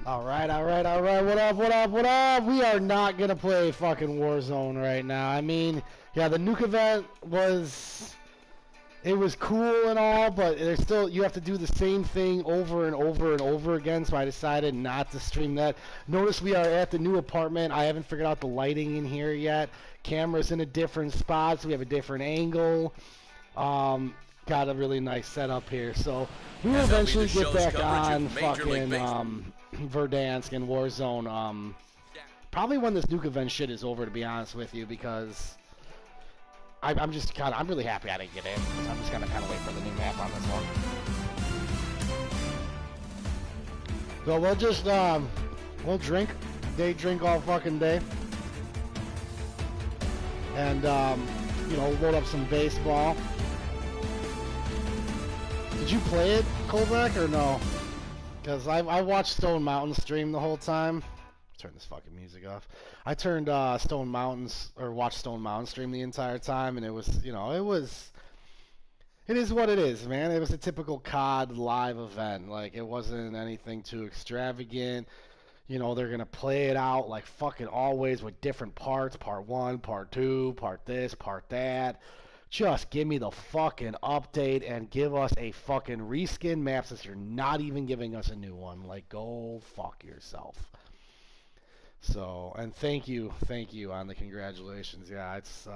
Alright, alright, alright. What up, what up, what up? We are not going to play fucking Warzone right now. I mean, yeah, the nuke event was... It was cool and all, but there's still... You have to do the same thing over and over and over again, so I decided not to stream that. Notice we are at the new apartment. I haven't figured out the lighting in here yet. Camera's in a different spot, so we have a different angle. Got a really nice setup here, so we will eventually get back on fucking Verdansk and Warzone. Probably when this nuke event shit is over, to be honest with you, because I'm really happy I didn't get in. So I'm just gonna kind of wait for the new map on this one. So we'll just we'll drink, day drink all fucking day, and you know, load up some baseball. Did you play it, Kolbeck, or no? Because I watched Stone Mountain stream the whole time. Turn this fucking music off. I turned watched Stone Mountain stream the entire time, and it was, you know, it is what it is, man. It was a typical COD live event. Like, it wasn't anything too extravagant. You know, they're going to play it out like fucking always with different parts. Part 1, Part 2, part this, part that. Just give me the fucking update and give us a fucking reskin map since you're not even giving us a new one. Like, go fuck yourself. So, and thank you on the congratulations. Yeah, it's,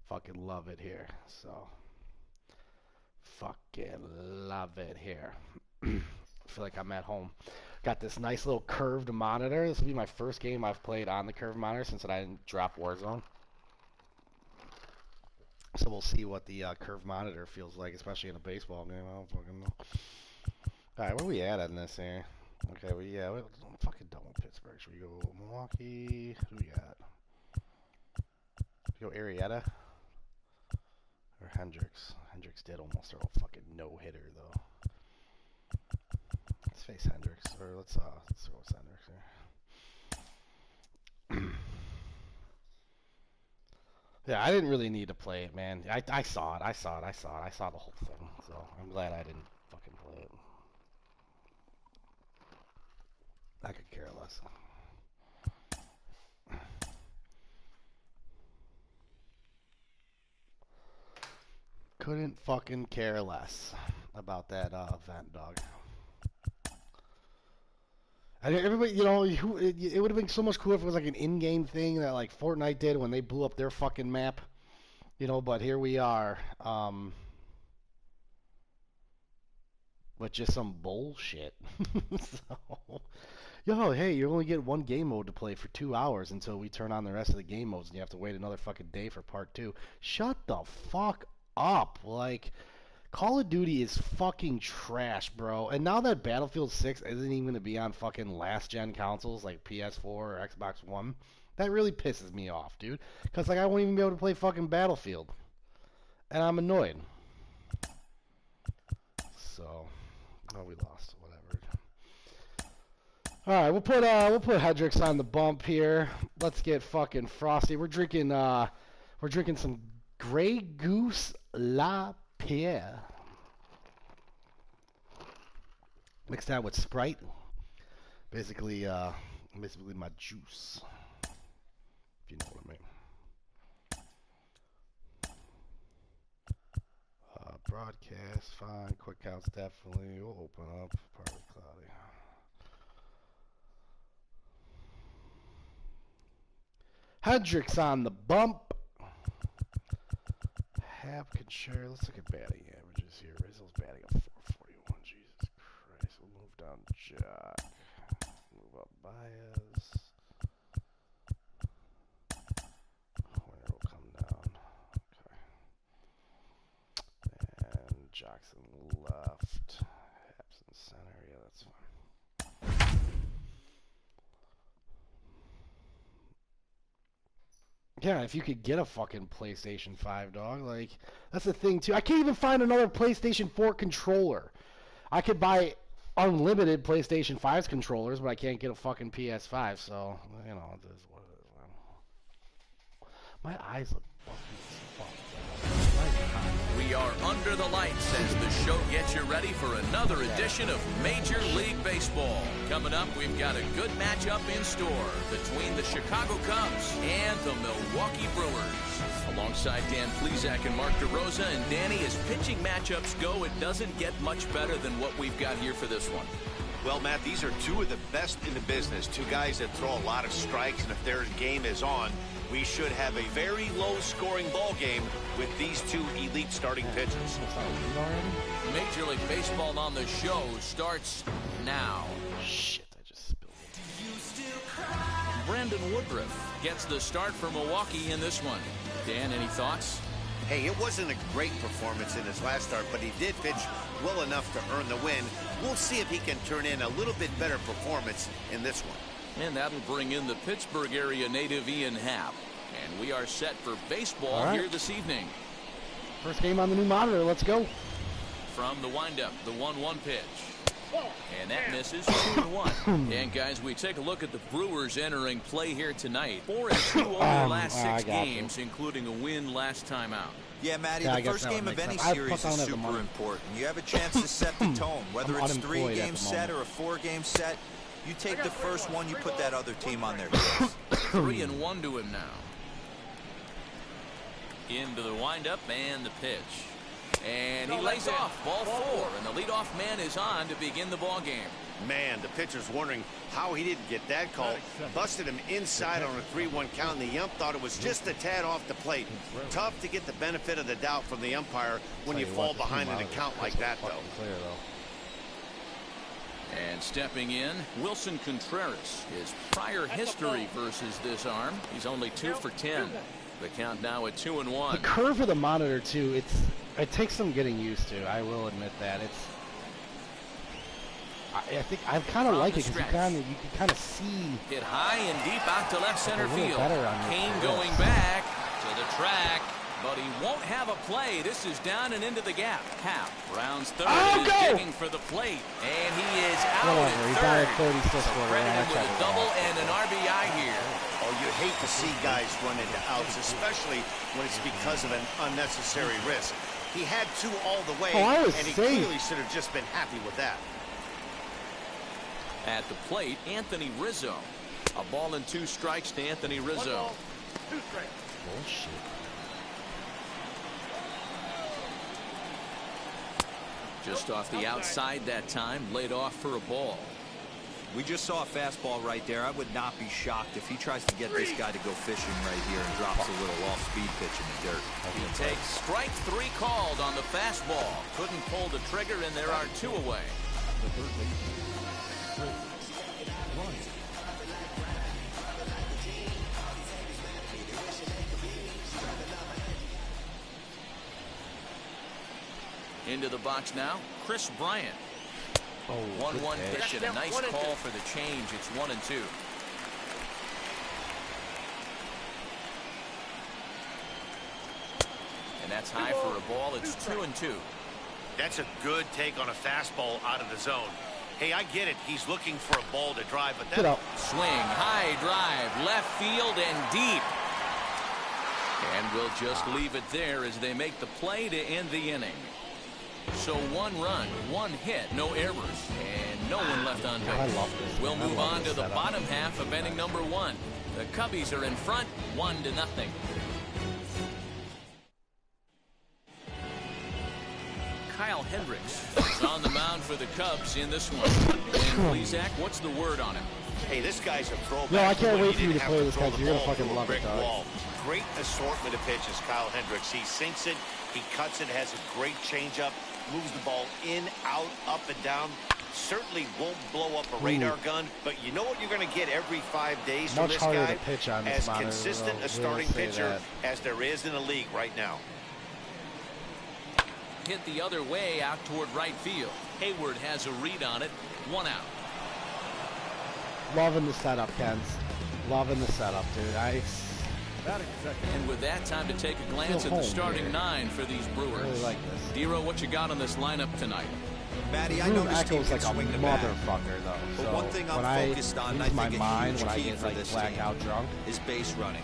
fucking love it here. So, fucking love it here. I feel like I'm at home. Got this nice little curved monitor. This will be my first game I've played on the curved monitor since I didn't drop Warzone. So we'll see what the curved monitor feels like, especially in a baseball game. I don't fucking know. Alright, where are we at on this here? Okay, we're fucking done with Pittsburgh. Should we go Milwaukee? Who we got? Should we go Arrieta? Or Hendricks? Hendricks did almost throw a fucking no-hitter, though. Let's face Hendricks. Or let's throw Hendricks here. Yeah, I didn't really need to play it, man. I saw it. I saw the whole thing. So I'm glad I didn't fucking play it. I could care less. Couldn't fucking care less about that event, dog. And everybody, you know, it would have been so much cooler if it was like an in-game thing that like Fortnite did when they blew up their fucking map. You know, but here we are. With just some bullshit. So, yo, hey, you only get one game mode to play for 2 hours until we turn on the rest of the game modes, and you have to wait another fucking day for part 2. Shut the fuck up. Like, Call of Duty is fucking trash, bro. And now that Battlefield 6 isn't even going to be on fucking last-gen consoles like PS4 or Xbox One, that really pisses me off, dude. Because, like, I won't even be able to play fucking Battlefield. And I'm annoyed. So, oh, we lost. Whatever. All right, we'll put Hendricks on the bump here. Let's get fucking frosty. We're drinking some Grey Goose La Pierre. Mix that with Sprite. Basically my juice. If you know what I mean. Broadcast, fine. Quick counts, definitely. We'll open up. Partly cloudy. Hendricks on the bump. Hap can share. Let's look at batting averages here. Rizzo's batting a 441. Jesus Christ. We'll move down Jack. Move up Baez. Winner will come down. Okay. And Jackson left. Hap's in center. Yeah, that's fine. Yeah, if you could get a fucking PlayStation 5, dog. Like, that's the thing, too. I can't even find another PlayStation 4 controller. I could buy unlimited PlayStation 5's controllers, but I can't get a fucking PS5, so, you know, it is what it is. My eyes look fucking as fuck. We are under the lights as the show gets you ready for another edition of Major League Baseball. Coming up, we've got a good matchup in store between the Chicago Cubs and the Milwaukee Brewers. Alongside Dan Plesac and Mark DeRosa, and Danny, as pitching matchups go, it doesn't get much better than what we've got here for this one. Well, Matt, these are two of the best in the business. Two guys that throw a lot of strikes, and if their game is on, we should have a very low-scoring ball game with these two elite starting pitchers. Major League Baseball on the show starts now. Shit, I just spilled it. Brandon Woodruff gets the start for Milwaukee in this one. Dan, any thoughts? Hey, it wasn't a great performance in his last start, but he did pitch well enough to earn the win. We'll see if he can turn in a little bit better performance in this one. And that'll bring in the Pittsburgh area native Ian Happ. And we are set for baseball here this evening. First game on the new monitor. Let's go. From the windup, the 1-1 pitch. And that misses 2-1. And guys, we take a look at the Brewers entering play here tonight. 4-2 over their last 6 games, including a win last time out. Yeah, Matty, the first game of any series is super important. You have a chance to set the tone, whether it's 3-game set or a 4-game set. You take the first one, you put that other team on their heels. 3-1 to him now. Into the windup and the pitch. And he lays off ball 4, and the leadoff man is on to begin the ball game. Man, the pitcher's wondering how he didn't get that call. Busted him inside on a 3-1 count, and the ump thought it was just a tad off the plate. Tough to get the benefit of the doubt from the umpire when you fall behind in a count like that, though. And stepping in, Wilson Contreras. His prior history versus this arm, he's only 2 for 10. The count now at 2-1. The curve of the monitor too, it takes some getting used to. I will admit that. I think I kind of like it because you can kind of see. Hit high and deep out to left center field. Kane going back to the track, but he won't have a play. This is down and into the gap. Happ rounds third, is digging for the plate, and he is out at third. So credited with a double and an RBI here. Oh, you hate to see guys run into outs, especially when it's because of an unnecessary risk. He had 2 all the way, and he clearly should have just been happy with that. At the plate, Anthony Rizzo. A ball and 2 strikes to Anthony Rizzo. 2 strikes. Bullshit. Just off the outside that time, laid off for a ball. We just saw a fastball right there. I would not be shocked if he tries to get this guy to go fishing right here and drops a little off-speed pitch in the dirt. He takes strike 3 called on the fastball. Couldn't pull the trigger, and there are 2 away. Into the box now, Chris Bryant. 1-1 pitch and a nice call for the change. It's 1-2. And that's high for a ball. It's 2-2. That's a good take on a fastball out of the zone. Hey, I get it. He's looking for a ball to drive, but that swing, high drive, left field and deep. And we'll just leave it there as they make the play to end the inning. So 1 run, 1 hit, no errors, and no one left on base. We'll move on to the bottom half of inning number 1. The Cubbies are in front, 1-0. Kyle Hendricks is on the mound for the Cubs in this one. And Plesac, what's the word on him? Hey, this guy's a throwback. No, I can't wait for you to play this guy. You're gonna fucking love it, dog. Great assortment of pitches, Kyle Hendricks. He sinks it, he cuts it, has a great changeup, moves the ball in, out, up, and down. Certainly won't blow up a radar gun, but you know what you're going to get every 5 days from this guy? As consistent a starting pitcher as there is in the league right now. Hit the other way out toward right field. Hayward has a read on it. 1 out. Loving the setup, Kens. Loving the setup, dude. And with that, time to take a glance at the starting 9 for these Brewers. I really like this. Dero, what you got on this lineup tonight? Matty, I know this team can like swing a the bat. Motherfucker, though. But so one thing I'm focused on, I think a huge key for this team drunk, is base running.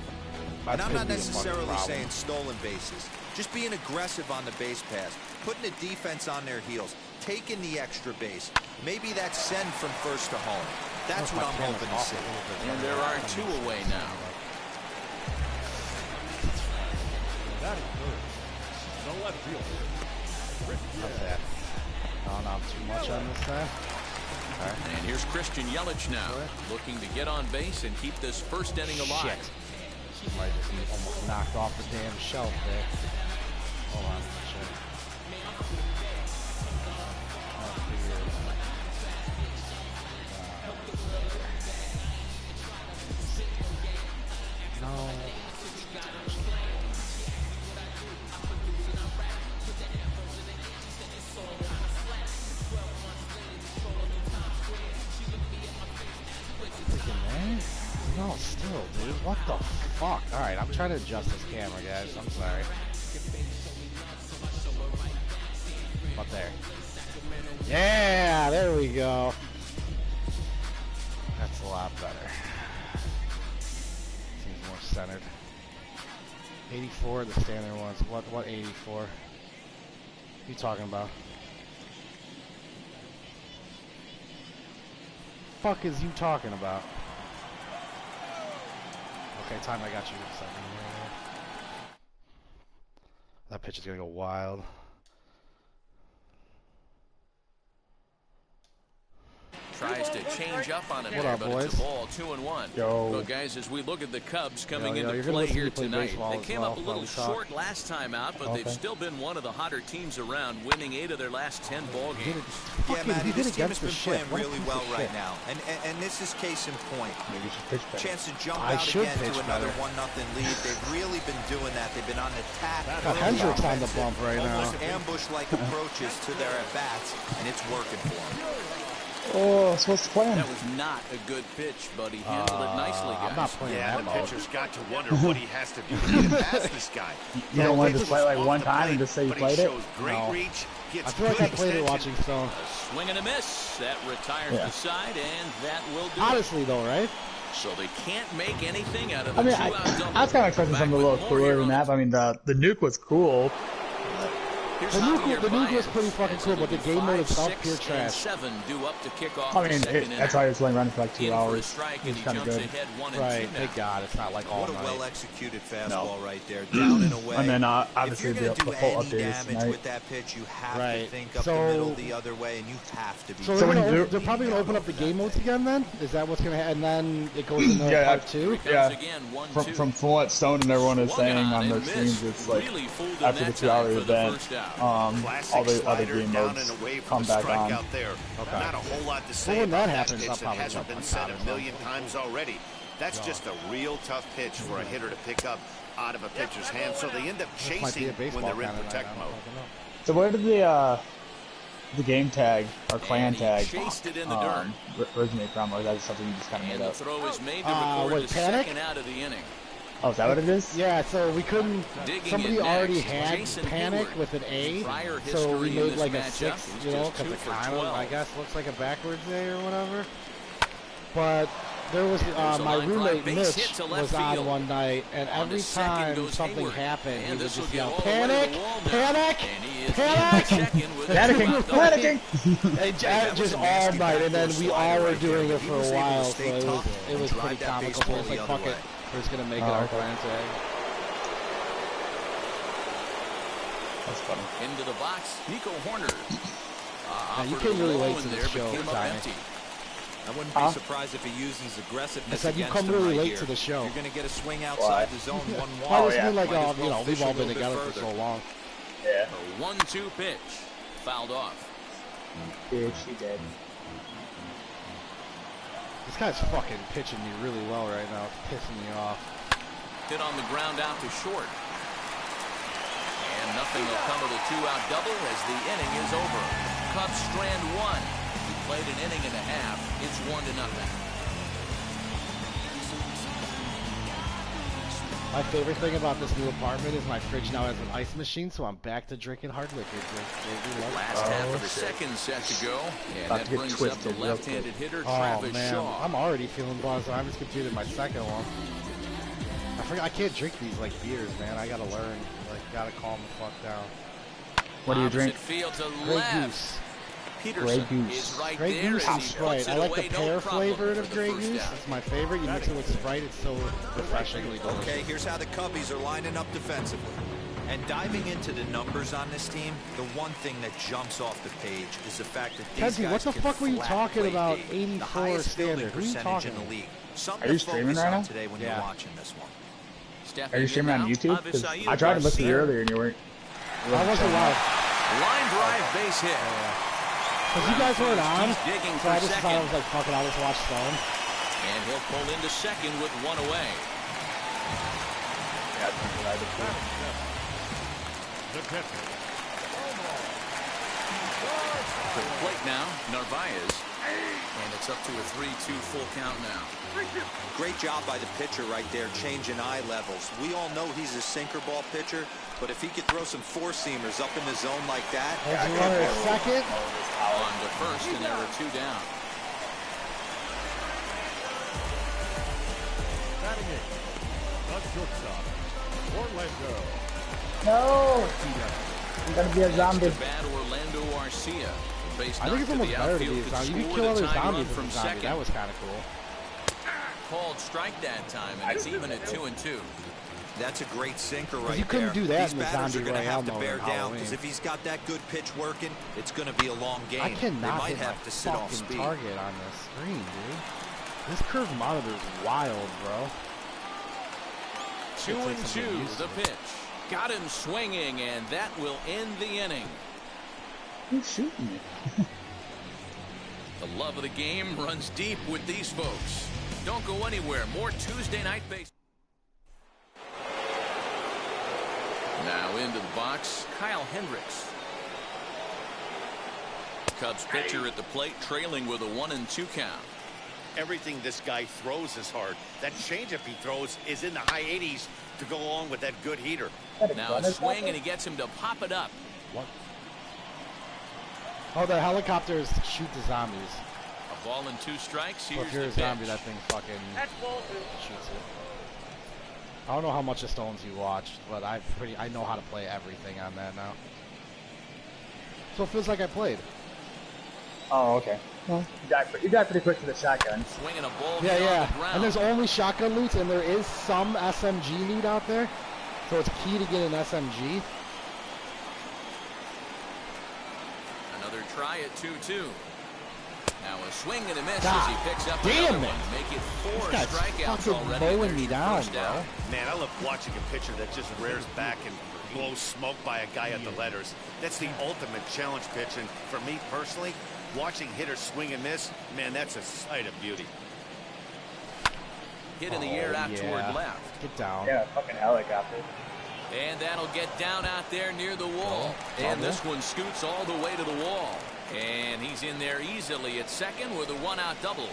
and I'm not necessarily saying stolen bases, Just being aggressive on the base pass, putting the defense on their heels, taking the extra base. Maybe that's send from first to home. That's what I'm hoping to see. And there are 2 away now. How's that? No, not too much on this side. All right. And here's Christian Yelich now, looking to get on base and keep this first inning alive. Shit. Might just be almost knocked off the damn shelf there. Hold on. No. No, still, dude. What the fuck? Alright, I'm trying to adjust this camera, guys. I'm sorry. Up there. Yeah, there we go. That's a lot better. Seems more centered. 84, the standard ones. What 84? What are you talking about? Fuck is you talking about? Okay, time, I got you. That pitch is gonna go wild. Tries to change up on him, What up, but boys? it's a ball, 2-1. Yo. But guys, as we look at the Cubs coming Yo, into you're gonna play listen to here me play tonight, baseball they as came well up a while little we talk. short last time out, but they've still been one of the hotter teams around, winning 8 of their last 10 ball games. Yeah, Matty, this team has been playing What a really piece well of right shit. now. And this is case in point. Maybe you should pitch better. Chance to jump I out should again pitch to another better. 1-0 lead. They've really been doing that. They've been on attack. Got Hendricks on the bump right now. Almost ambush-like approaches to their at-bats, and it's working for them. Oh, so what's the plan? That was not a good pitch, but he handled it nicely, guys. I'm not playing Yeah, that the mode. pitcher's got to wonder what he has to do to get past this guy. You don't want to Davis just play was like off one the time plate, and just say you but played he it? shows great No. reach, gets I feel like good I played it extension. watching Stone. Swing and a miss. That retires Yeah. the side, and that will do it. Honestly, though, right? So they can't make anything out of the I mean, two-out double. I was kind of expecting Back something a with little more cooler here than on that. But I mean, the nuke was cool. Here's The Javier nuke was Baez. pretty fucking cool, but the As game mode it'll be itself, 5, pure 6, trash. and 7 due up to kick off I the mean, second that's inning. why it's only running for like 2 In for a hours. strike, and It's he kind of jumps good. ahead 1 and 2 Right, now. thank God, it's not like all What a night. well-executed fastball right there, down and away. And then If obviously you're going the to do full any update is damage tonight. with that pitch, you have to Right. think up So- the middle the other way, and you have to be. So So when they're, you do- they're probably gonna open up the game modes again then? Is that what's gonna happen? And then it goes into Yeah, part 2? Yeah. Comes again, 1-2. From what Stone and everyone is Swung saying on on and their missed. streams, it's like Really fooled him after the that 2 hour time for the event, first out. Classic all the other slider game down modes and away from come the back strikeout on. there. Okay. Not a whole lot to say Well, when about that happens, pitch I'll that probably hasn't jump been on said top a of it. million times already. That's just a real tough pitch for a hitter to pick up out of a pitcher's hand, so they end up This might be chasing a baseball when they're in kind of protect night, I mode. don't fucking know. So where did the game tag or clan And he tag chased it in the dirt. originate from, or is that something you just kind of And made the up? throw is made to record what, the Panic? second out of the inning. Oh, is that what it is? Yeah, so we couldn't. Digging Somebody in already next, had Jason Panic Hayward. with an A, Prior so we history in made this like a matchup, 6, he's you know, just because 2 it for kind of, 12. I guess, looks like a backwards A or whatever. But there was a my line roommate drive base hit Mitch to left was on field. one night, and On every to second time goes something Hayward. happened, And he would this will just get yell, all the way to "Panic! the wall now. Panic! And he is Panic!" in second with a Panicking! two-out double. Panicking! And that was just a all nasty night, and then backdoor we slider all were right there, doing but it he for a was able to while, so stay it tough was and drive pretty that comical. So baseball it's the like, other fuck it, way. we're just gonna make it Oh, our okay. plan today. That's funny. Into the box, Nico Horner. you Offered came a really low late in to the there, but show, came up Tommy. empty. I wouldn't be surprised if he uses aggressiveness I said you against come him really right late here. to the show. You're going to get a swing outside the zone, one I wall. just mean like, Might as you well know, we've fish a all been little bit together for further. so long. Yeah. A 1-2 pitch. Fouled off. Bitch, she did. This guy's fucking pitching me really well right now. It's pissing me off. Hit on the ground out to short. And nothing will come of the two-out double as the inning is over. Cubs strand one. He played an inning and a half. It's 1-0. My favorite thing about this new apartment is my fridge now has an ice machine, so I'm back to drinking hard liquor. Last half of the second set to go. And About that to get brings up twisted the real left-handed quick. hitter, Oh Travis man, Shaw. I'm already feeling buzzed. I just completed my second one. I can't drink these like beers, man. I gotta learn. Like, Gotta calm the fuck down. What do you drink? Field to Grey left. Goose. Peterson Grey Goose. is right Grey there Goose as and he Sprite. puts I it like the away, no pear problem flavor for of the Grey first Goose. down. It's my favorite. You mix it with Sprite, it's so refreshingly delicious. Okay, here's how the Cubbies are lining up defensively. And diving into the numbers on this team, the one thing that jumps off the page is the fact that these Kenzie, guys what the can fuck were you flat talking play about? deep. 84 the highest standard. fielding Who are you percentage talking? in the league. Something Are you to streaming focus right on now? today when Yeah. you're watching this one. Are you streaming on YouTube? Because I tried to look for you earlier and you weren't. I wasn't live. Line drive base hit. Because you guys weren't on, He's digging so for I just thought I second. was like, fuck it, I'll just watch Stone. And he'll pull into second with one away. To the plate now, Narvaez. And it's up to a 3-2 full count now. Great job by the pitcher right there, changing eye levels. We all know he's a sinker ball pitcher, but if he could throw some four-seamers up in the zone like that. Holds the runner at second. On to first, and there are two down. Batting it, the shortstop, Orlando. No! I'm gonna be a zombie. Next to bat, Orlando Arcia. Base I think it's knocked almost the better to outfield, be a could zombie. You can score kill the other tying run zombies from from zombie. second. That was kind of cool. Called strike that time, and it's even at 2-2. That's a great sinker right there. You couldn't do that These in the batters zombie are going to have Royale to mode bear in down, Halloween. because if he's got that good pitch working, it's going to be a long game. I They cannot might hit my have to sit off fucking speed. target on this screen, dude. This curve monitor is wild, bro. 2-2, the pitch. Got him swinging, and that will end the inning. Who's shooting me? The love of the game runs deep with these folks. Don't go anywhere. More Tuesday Night Baseball. Now into the box, Kyle Hendricks. Cubs pitcher at the plate, trailing with a 1-2 count. Everything this guy throws is hard. That changeup he throws is in the high 80s to go along with that good heater. Now a swing, and he gets him to pop it up. What? Oh, the helicopters shoot the zombies. A ball and 2 strikes. So Here's if you're the a zombie, pitch. that thing fucking shoots it. I don't know how much of Stones you watched, but I know how to play everything on that now. So it feels like I played. Oh, okay. Well, you died pretty quick to the shotgun. Swinging a ball Yeah, hit on yeah. the ground. And there's only shotgun loots, and there is some SMG loot out there. So it's key to get an SMG. Another try at 2-2. Now a swing and a miss God as he picks up damn another it. one. Make it 4 This guy's strikeouts fucking already. mowing There's me your down, first bro. Man, I love watching a pitcher that just rears back and blows smoke by a guy at the letters. That's the ultimate challenge pitch, and for me personally, watching hitters swing and miss, man, that's a sight of beauty. Hit in the air out yeah. toward left. Get down. Yeah, fucking helicopter. And that'll get down out there near the wall. Oh, And double. this one scoots all the way to the wall. And he's in there easily at second with a 1-out double.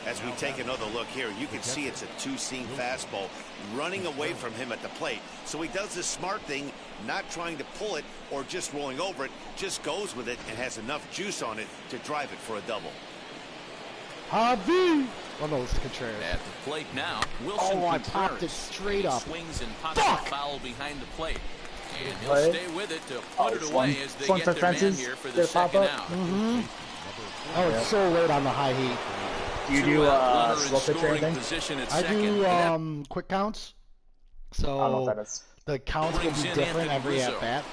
As we take another look here, you can see it's a two-seam fastball running away from him at the plate. So he does the smart thing, not trying to pull it or just rolling over it, just goes with it and has enough juice on it to drive it for a double. Javi! Oh no, it's Contreras. At the plate now, Wilson Oh, I Contreras. popped it straight up. Swings and pops Fuck! the foul behind the plate. And he'll Play. stay with it to Oh, put it swung- away as they swung get for their man fences, here for the did it pop second up? out. Mm-hmm. Oh, it's so late on the high heat. Do you do Two-out runner in slow pitch or scoring anything? position at I second. do quick counts. I don't know So what that is. the counts will Brings be in different Anthony every Rizzo. at bat.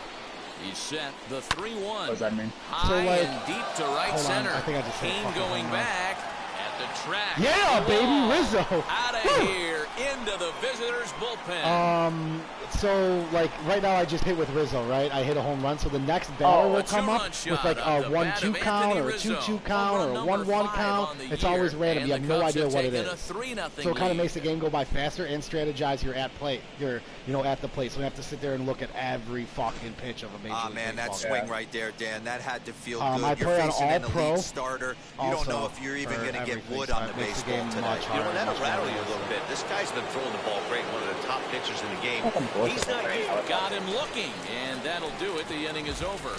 He's set the 3-1. What does that mean? High So, like- and deep to right Hold on, center. I think I just said Kane fucking going home run. back at the track. Yeah, The baby, wall. Rizzo. Out of Woo. here into the visitors' bullpen. So like right now I just hit with Rizzo, right? I hit a home run, so the next batter a will come up two-run with shot like off a the bat 1-2 of count Anthony or a Rizzo. 2-2 Home count or run a number 1-1 5 count. on the It's year. always random. And You have the no Cubs idea have what it taken a is. 3-0 So it kind of lead. makes the game go by faster and strategize your at plate. You're at the plate, so you have to sit there and look at every fucking pitch of a major Ah, league man, that baseball swing game. right there, Dan, that had to feel I good. You're play on facing an All-Pro elite starter. You don't also know if you're even for going to get everything, wood so on it the makes the baseball game today. much You know, harder. that'll much rattle more you a little bit. This guy's been throwing the ball great, one of the top pitchers in the game. He's not used to Got him looking, and that'll do it. The inning is over.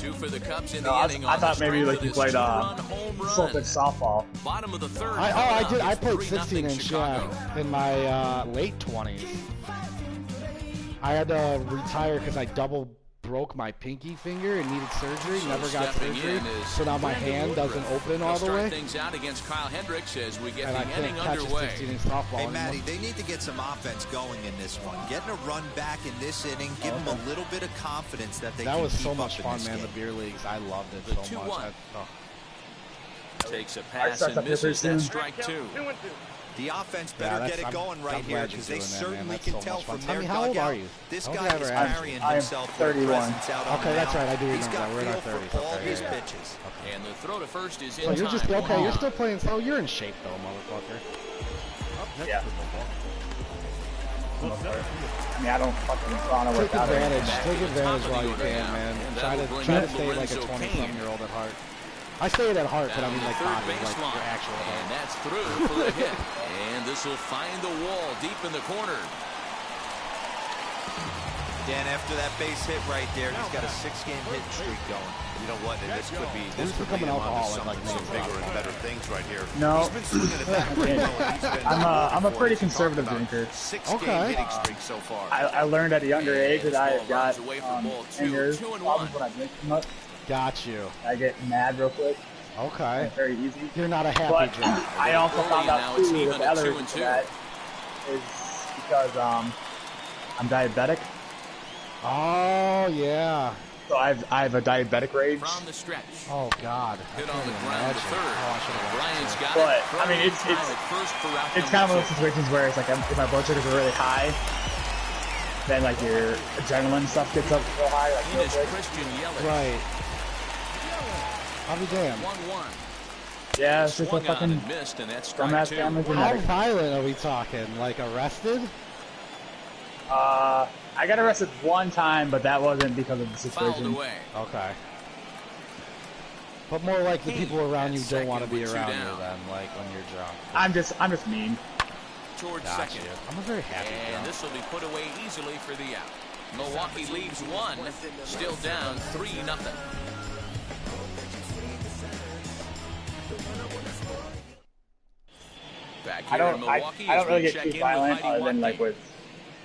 Two for the Cubs in No, the inning. I thought maybe like you played Celtic softball. Bottom of the third. I did. I played 16-inch, yeah, in my late 20s. I had to retire because I double broke my pinky finger and needed surgery. Never got surgery, so now my hand doesn't open all the way. Things out against Kyle Hendricks as we get And I the can't inning catch underway. a 16-inch softball Hey, anymore. Matty, they need to get some offense going in this one. Getting a run back in this inning, give them a little bit of confidence that they That can was keep so up much in fun, this man. game. The beer leagues, I loved it so much. Takes a pass starts and up here pretty misses. That soon. strike two. The offense better get it going right here because they certainly can tell from their how old are dugout. you? This I don't guy think I is ever asked carrying you. I am himself with a 31. presence out on Okay, the that's mound. right. I do He's remember got that. We're in our feel 30s. for all Okay, his yeah. pitches. And the throw to first is in So you're time. just okay. You're 1-1. still playing. Oh, you're in shape though, motherfucker. Yeah. I mean, I don't fucking want to work Take out. advantage. Back Take to the top advantage of the while you order can, now. man. And Try that'll to bring try to up stay like a Lorenzo 20-something-year-old at heart. I say it at heart, but I mean like third body, like baseline. your actual And heart. that's through for a hit. And this will find the wall deep in the corner. Dan, after that base hit right there, he's got a 6-game hit streak going. You know what? And this could be Who's becoming alcoholic like some me? bigger and better things right here. No. He's been swinging at that pretty well. He's been I'm a pretty He's talked conservative about drinker. 6-game Okay. hitting streak so far. I learned at a younger age that I have got Runs away from ball two, anger 2-1. problems when I drink too much. Got you. I get mad real quick. Okay. It's very easy. You're not a happy But drunk. I also found Now out it's too even that the at other 2-2. reason for that is because I'm diabetic. Oh yeah. So I have a diabetic rage. From the stretch. Oh God. Hit I on the can't ground to imagine. third. Oh, I should have Bryant's got But, it. I mean, it's- Time at first for out It's number kind of one of two. those situations where it's like if my blood sugars are really high, then like your adrenaline stuff gets up real high, like In real is quick. Christian Yelich. Right. I'll be damned. 1-1. Yeah, it's just a Swung on fucking and missed, and that's strike dumbass two. family How genetic. violent are we talking? Like arrested? I got arrested one time, but that wasn't because of the Fouled situation. away. Okay. But more like the people around you At don't want to second be with two around down. you then, like when you're drunk. I'm just mean. Towards Got second. you. I'm a very happy And drunk. this will be put away easily for the out. Milwaukee leaves one, still down 3-0. Back I here in don't Milwaukee, I as don't really we get check too in with violent Heidi other than like Watney. with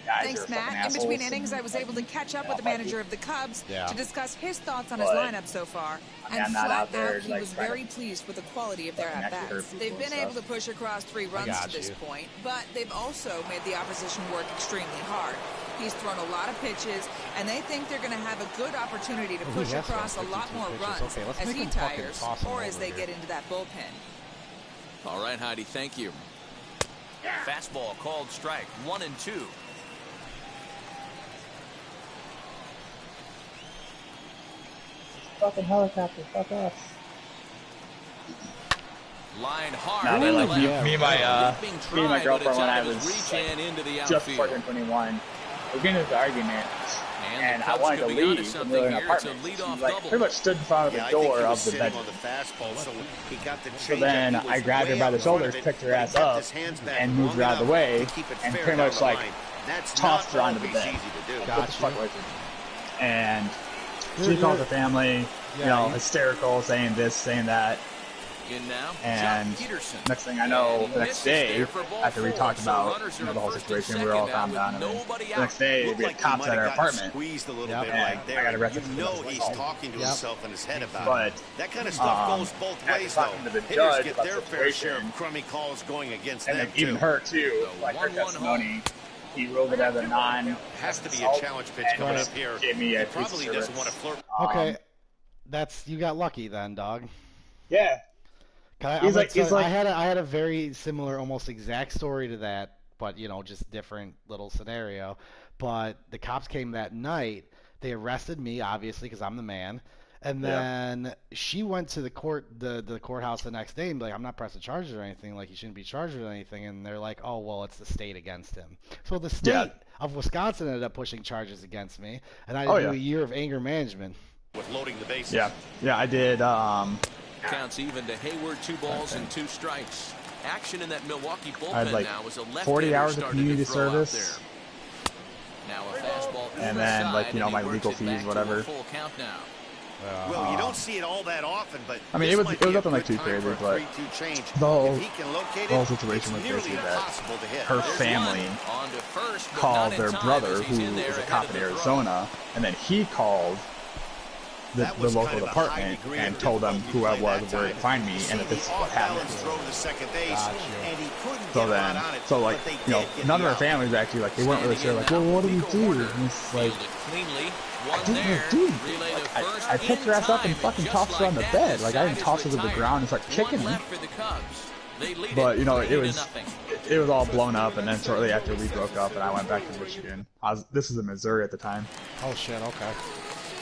guys Thanks, who are fucking Matt. In between assholes. innings, I was able to catch up with the manager of the Cubs Yeah. to discuss his thoughts on his But, lineup so far. I mean, And I'm not flat out there out, to, he like, was try to very pleased with the quality of their fucking actually at-bats. hurt people They've and been stuff. able to push across 3 runs got to this you. point, but they've also made the opposition work extremely hard. He's thrown a lot of pitches, and they think they're going to have a good opportunity to Ooh, push he has thrown across a lot 52 more pitches. runs Okay, let's as make he him fucking tires toss him or as over they here. get into that bullpen. All right, Heidi, thank you. Fastball called strike, 1-2. Fucking helicopter, fuck off. Line hard. No, in but the like left. me and my Leaping me and my try, but girlfriend it's when out I of his was reach and into the just outfield. fucking 21. We get into this argument, And the and I Cubs wanted could to be onto leave, and something we were in an here. It's a apartment. leadoff She, like, double. pretty much stood in front of the I think door he of was the sitting bedroom. on the fastball, so he got the So changeup. then He was I grabbed her way by out the in front shoulders, of it, picked her but he ass kept up, his hands back and moved her long out of the enough way, to keep it and fair pretty down much the like line. That's tossed her not onto the always bed. easy to do. What Got the you. fuck was it? And she You're- called the family, Yeah, you know, you- hysterical, saying this, saying that. In now, And John Peterson. next thing I know, And the next misses day, there for ball after we four. talked So about runners you know, are the whole first and situation, we were all second now calmed with down. And then nobody the out. next day, Looked we like had he cops might at have our gotten apartment. squeezed a little Yep. bit And right there. I got arrested You for know domestic he's assault. talking to Yep. himself in his head about But, it. That kind of stuff goes both after ways, though. talking to the Hitters judge get about their the fair share situation, of crummy calls going against and them, then even too. her too, The like her 1-1 testimony, he ruled it as a non. Has to be a assault, challenge pitch and coming just up here. Gave me He a piece probably of doesn't service. want to flirt. Okay. You got lucky then, dog. Yeah. I He's like- I had a very similar, almost exact story to that, but you know, just different little scenario. But the cops came that night. They arrested me, obviously, because I'm the man. And then she went to the courthouse the next day and be like, I'm not pressing charges or anything. Like, you shouldn't be charged with anything. And they're like, oh, well, it's the state against him. So the state of Wisconsin ended up pushing charges against me, and I had to do a year of anger management. With loading the bases. Yeah, I did. Counts even to Hayward, 2 balls and 2 strikes. Action in that Milwaukee bullpen I had like now as a 40 hours of started community to throw out service. there. Now a fastball And to the then, side, like, you know, and he my works legal it fees, back to a whatever. full count now. Well, you don't see it all that often, but I mean, it was up in like 2 periods, but the whole situation was basically that her family called their brother, who is a cop in Arizona, and then he called the local department and told them who I was, where to find me, and that this is what happened. So like, you know, none of our families actually, like, they weren't really sure, like, well, what do we do? And it's like, I didn't really do anything. Like, I picked her ass up and fucking tossed her on the bed. Like, I didn't toss her to the ground and start kicking her. But, you know, it was all blown up, and then shortly after we broke up and I went back to Michigan. This was in Missouri at the time. Oh shit, okay.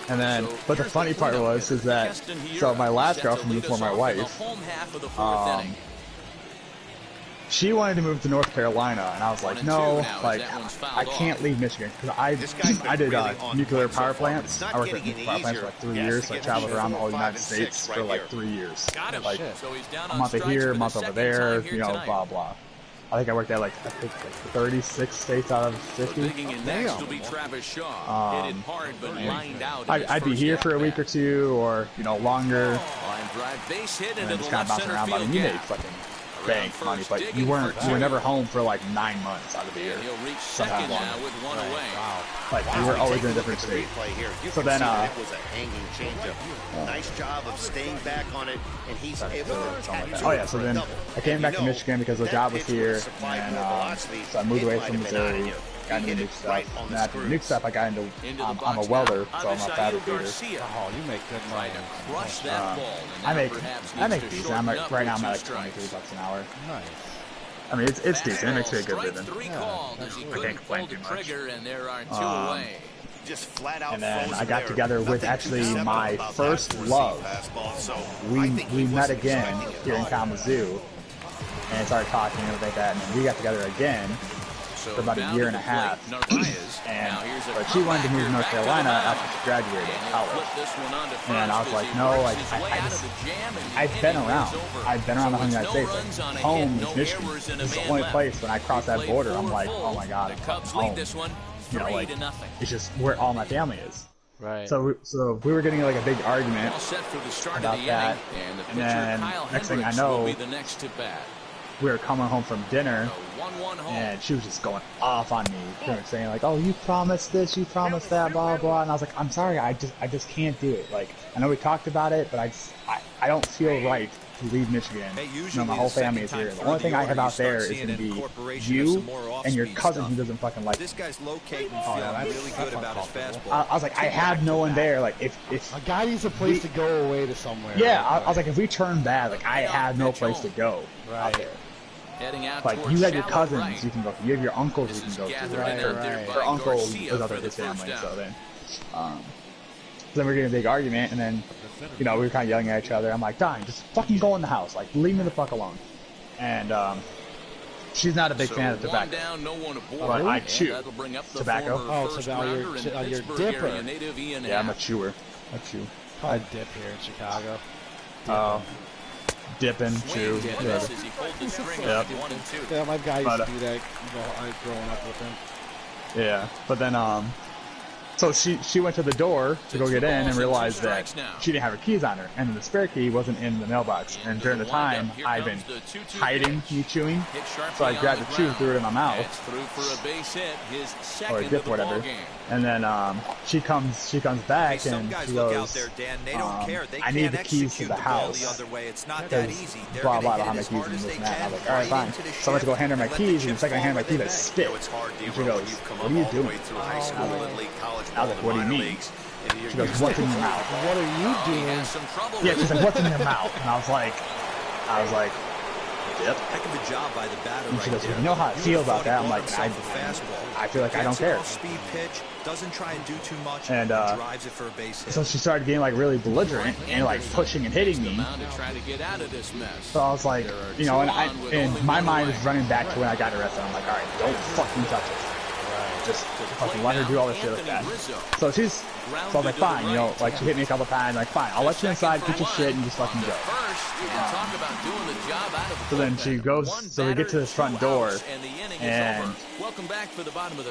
And then, but the funny part is that, so my last girlfriend before my wife, she wanted to move to North Carolina, and I was like, no, like, I can't leave Michigan, because I did nuclear power plants. I worked at nuclear power plants for like 3 years, so I traveled around the whole United States for like 3 years. Like, a month here, a month over there, you know, blah, blah. I think I worked at like 36 states out of 50. I'd be here for a week or two, or, you know, longer, and then just kind of bouncing around. But you made fucking bank money, but you were never home for like 9 months out of the year. Sometimes longer. Like, you were always in a different state. So then, nice job of staying back on it, and he's able to catch. Oh yeah, so then I came back to Michigan because the job was here, and so I moved away from Missouri, got into nuke stuff. And after nuke stuff, I got into, I'm a welder, so I'm a fabricator. Oh, you make good money. I make decent. Right now I'm at like $23 an hour. Nice. I mean, it's decent. It makes me a good living. I can't complain too much. And then I got together with actually my first love. We met again here in Kalamazoo and started talking and everything like that. And then we got together again for about a year and a half. But she wanted to move to North Carolina after she graduated college. And I was like, no, like, I've been around. I've been around the whole United States. Like, home is Michigan. This is the only place when I cross that border, I'm like, oh my god, I'm home. You know, like, it's just where all my family is. Right. So we were getting like a big argument about that, and then next thing I know, we were coming home from dinner, and she was just going off on me, pretty much saying like, "Oh, you promised this, you promised that, blah blah." And I was like, "I'm sorry, I just can't do it. Like, I know we talked about it, but I don't feel right to leave Michigan. You know, my whole family is here. The only thing I have out there is going to be you and your cousin who doesn't fucking like me." This guy's locating really good about his fastball. I was like, I have no one there. Like, if a guy needs a place to go away to somewhere. Yeah, I was like, if we turn bad, like, I have no place to go. Right. Like, you have your cousins you can go to. You have your uncles you can go to. Right. Her uncle was out there with his family, so then we were getting a big argument, and then, you know, we were kind of yelling at each other. I'm like, Don, just fucking go in the house. Like, leave me the fuck alone. And, she's not a big fan of tobacco. But I chew tobacco. Oh, so you're dipper. Yeah, I'm a chewer. I chew. I dip here in Chicago. Dipping, chew. Yep. Yeah, my guy used to do that growing up with him. Yeah, but then, so she went to the door to go get in and realized that she didn't have her keys on her, and the spare key wasn't in the mailbox. And during the time, I've been hiding me chewing, so I grabbed the chew, threw it in my mouth, or a dip, whatever. And then she comes back and she goes, I need the keys to the house, because blah blah blah, my keys and this and that. And I was like, all right, fine. So I went to go hand her my keys, and the second I hand her my keys, I spit. And she goes, what are you doing? I was like, what do you mean? She goes, what's in your mouth? What are you doing? Yeah, she's like, what's in your mouth? And I was like, dip. Heck of a job by the batter. And she goes, you know how I feel about that? I'm like, I feel like I don't care. Speed pitch, doesn't try and do too much, and drives it for a base hit. So she started getting like really belligerent and like pushing and hitting me. So I was like, you know, and my mind is running back to when I got arrested. I'm like, all right, don't fucking touch it. just fucking let her do all this shit like that. So I was like, fine, you know, like she hit me a couple times, like fine, I'll let you inside, get your shit, and just fucking go. So then she goes, so we get to this front door, and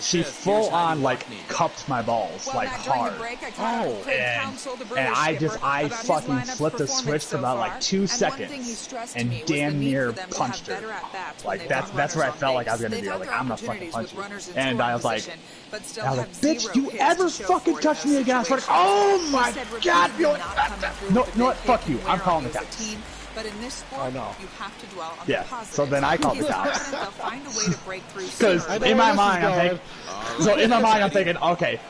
she full on like cupped my balls, like hard. And I fucking flipped the switch for about like 2 seconds, and damn near punched her. Like that's where I felt like I was gonna do. I was like, I'm gonna fucking punch you. And I was like, bitch, you ever fucking touch me again? I was like, oh my god, no, what? Fuck you. I'm calling the cops. But in this sport, you have to dwell on the positive. So then I called the cops. Find a way to break through. Because in my mind, I'm thinking, okay,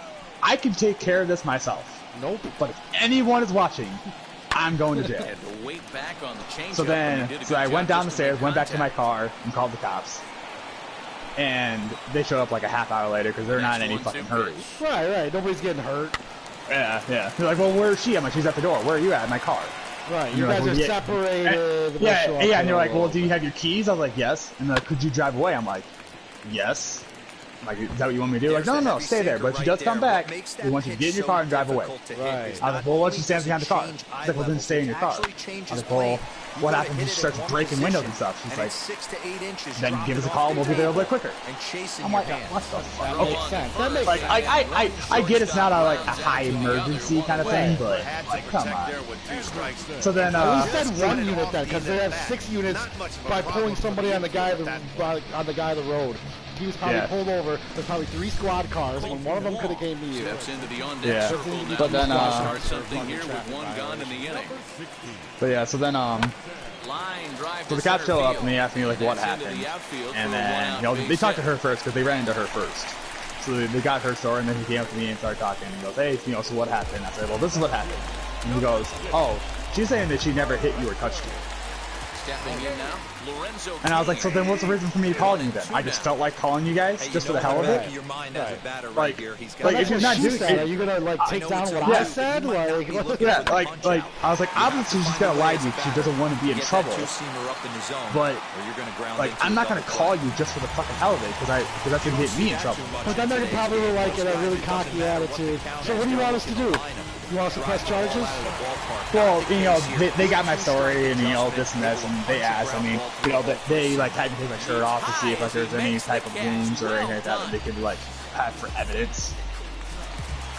I can take care of this myself. Nope. But if anyone is watching, I'm going to jail. So I went down the stairs, went back to my car, and called the cops. And they showed up like a half hour later because they're not in any fucking hurry. Right. Nobody's getting hurt. Yeah. They're like, well, where is she? I'm like, she's at the door. Where are you at? In my car. Right, you guys are separated. And you're like, well, do you have your keys? I was like, yes. And they're like, could you drive away? I'm like, yes. I'm like, is that what you want me to do? Like, no, stay there. But if she does come back, we want you to get in your car and drive away. Right. I was like, well, once she stands behind the car. She's like, well, then stay in your car. I was like, well, what happens if she starts breaking windows and stuff? She's like, then give us a call and we'll be there a little bit quicker. I'm like, what the fuck? Okay. That makes like, I get it's not a high emergency kind of thing, but like, come on. So then, at least had 1 unit then, because they have 6 units by pulling somebody on the guy of the road. He was probably pulled over. There's probably 3 squad cars, and one of them could have came to you. But then, so the cops show up and they ask me like what happened, and then they talked to her first because they ran into her first. So they got her story, and then he came up to me and started talking. And he goes, hey, so what happened? I said, well, this is what happened. And he goes, oh, she's saying that she never hit you or touched you. And I was like, so then what's the reason for me calling you then? I just felt like calling you guys just for the hell of it. Like if you're not doing it, are you gonna like take down what I said? Like I was like, obviously she's gonna lie to you. She doesn't want to be in trouble. But like, I'm not gonna call you just for the fucking hell of it because that's gonna get me in trouble. But then they're probably like in a really cocky attitude. So what do you want us to do? You want us to press charges? Well, they got my story and this and this, and they asked. I mean, they like had to take my shirt off to see if like there's any type of wounds or anything like that they could like have for evidence.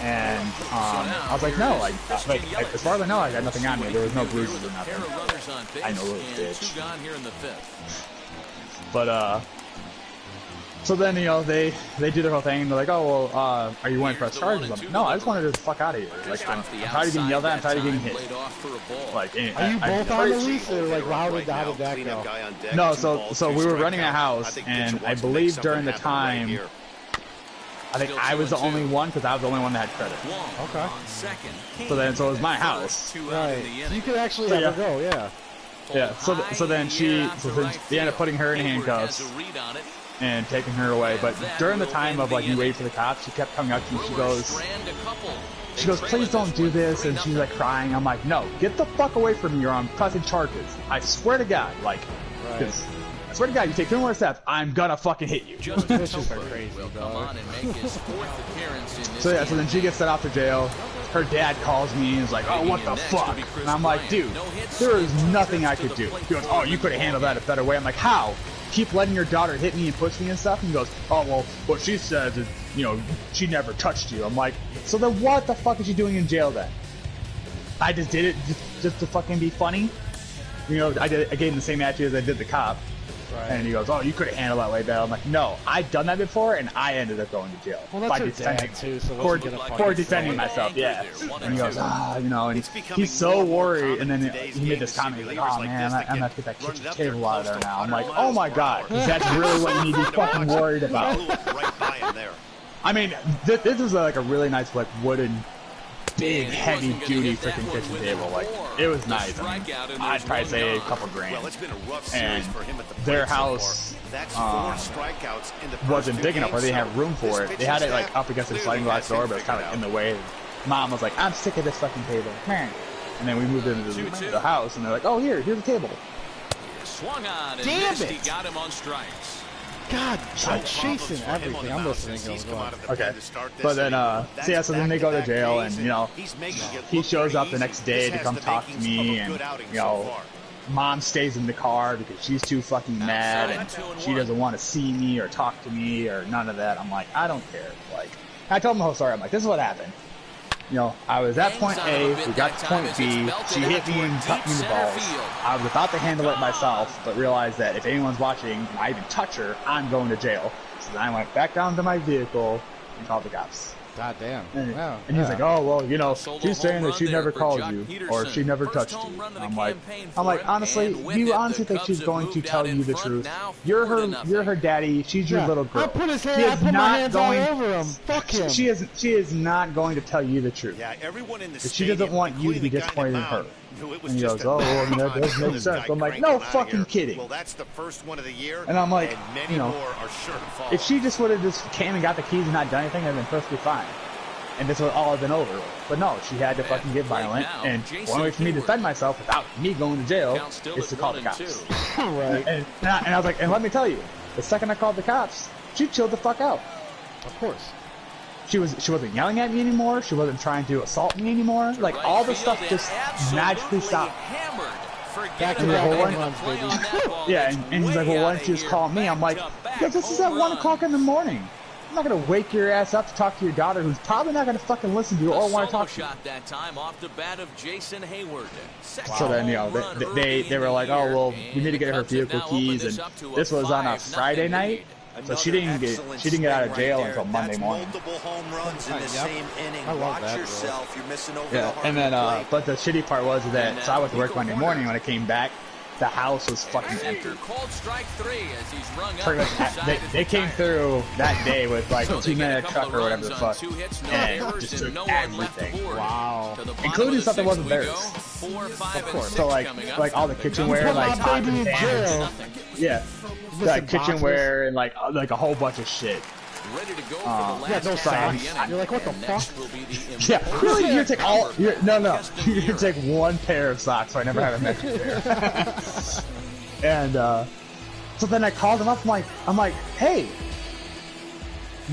And I was like, no, like as far as I know, I got nothing on me. There was no bruises or nothing. I know, little bitch. But so then they do their whole thing. And they're like, oh well, are you wanting to press charges? I'm like, no, I just wanted to get the fuck out of here. Like I'm tired of getting yelled at. I'm tired of getting hit. Like, are you both on the lease or like how did that go? No, so we were running a house, and I believe during the time, I think I was the only one because I was the only one that had credit. Okay. So it was my house. Right. So you could actually have her go, yeah. Yeah. So then they ended up putting her in handcuffs and taking her away. But during the time of like you wait for the cops, she kept coming up to me. She goes, please don't do this, and she's like crying. I'm like, no, get the fuck away from me or I'm pressing charges. I swear to God, like, I swear to God, you take 2 more steps, I'm gonna fucking hit you. So then she gets sent off to jail. Her dad calls me and is like, oh, what the fuck? And I'm like, dude, there is nothing I could do. He goes, oh, you could have handled that a better way. I'm like, how? Keep letting your daughter hit me and push me and stuff? And he goes, oh, well, what she says is, she never touched you. I'm like, so then what the fuck is she doing in jail then? I just did it just to fucking be funny. I gave him the same attitude as I did the cop. Right. And he goes, oh, you could have handled that way better. I'm like, no, I've done that before, and I ended up going to jail. Well, that's her dad, too, so for defending myself, yeah. And he goes, and he's so worried, and then he made this comment, he's like, oh, man, I'm going to have to get that kitchen table out of there now. I'm like, oh, my God, that's really what you need to be fucking worried about. I mean, this is like a really nice, like, wooden, big, heavy-duty freaking kitchen table. Like, it was nice. I mean, I'd probably say a couple grand. And their house wasn't big enough, or they didn't have room for it. They had it like up against the sliding glass door, but it was kind of like in the way. Mom was like, I'm sick of this fucking table. And then we moved into the house, and they're like, oh, here's a table. Swung on, and damn it! Got him on strikes. God, I'm chasing everything. I'm listening. Okay. But then, so then they go to jail, and, you know, he shows up the next day to come talk to me, and, you know, Mom stays in the car because she's too fucking mad, and she doesn't want to see me or talk to me or none of that. I'm like, I don't care. Like, I told him the whole story. I'm like, this is what happened. You know, I was at point A, we got to point B, she hit me and cut me in the balls. I was about to handle it myself, but realized that if anyone's watching and I even touch her, I'm going to jail. So then I went back down to my vehicle and called the cops. God damn. And he's like, oh, well, you know, she's saying that she never called you or she never touched you. I'm like, honestly, do you honestly think she's going to tell you the truth? You're her daddy. She's your little girl. I put his hand, I put my hands all over him. Fuck him. She is not going to tell you the truth. Yeah, everyone in the she doesn't want you to be disappointed in her. And he goes, oh, well, that does make sense. I'm like, no fucking kidding. Well, that's the first one of the year. And I'm like, you know, sure if she just would have just came and got the keys and not done anything, I'd been perfectly fine. And this would all have been over. But no, she had to fucking get violent. And one way for me to defend myself without me going to jail is to call the cops. Right. And I was like, and let me tell you, the second I called the cops, she chilled the fuck out. Of course. She wasn't yelling at me anymore. She wasn't trying to assault me anymore. Like, all the stuff just magically stopped. Back to the home runs, baby. Yeah, and he's like, well, why don't you just call me? I'm like, because this is at 1 o'clock in the morning. I'm not going to wake your ass up to talk to your daughter who's probably not going to fucking listen to you or want to talk to you. That time off the bat of Jason Hayward. So then, you know, they were like, oh, well, we need to get her vehicle keys, and this was on a Friday night. So she didn't get out of jail until Monday morning. I love that. Yeah, and then but the shitty part was that so I went to work Monday morning. When I came back, the house was fucking empty. Pretty much, they came through that day with like a 2-minute truck or whatever the fuck, and just took everything. Wow. Including stuff that wasn't theirs. Of course. So like all the kitchenware, like pots and pans. Yeah. Like kitchenware and like a whole bunch of shit. Ready to go yeah, no socks. You're like, what the fuck? Yeah, really? You're gonna take all? No. You're gonna take one pair of socks, so I never have an extra pair. And so then I called them up. I'm like, hey,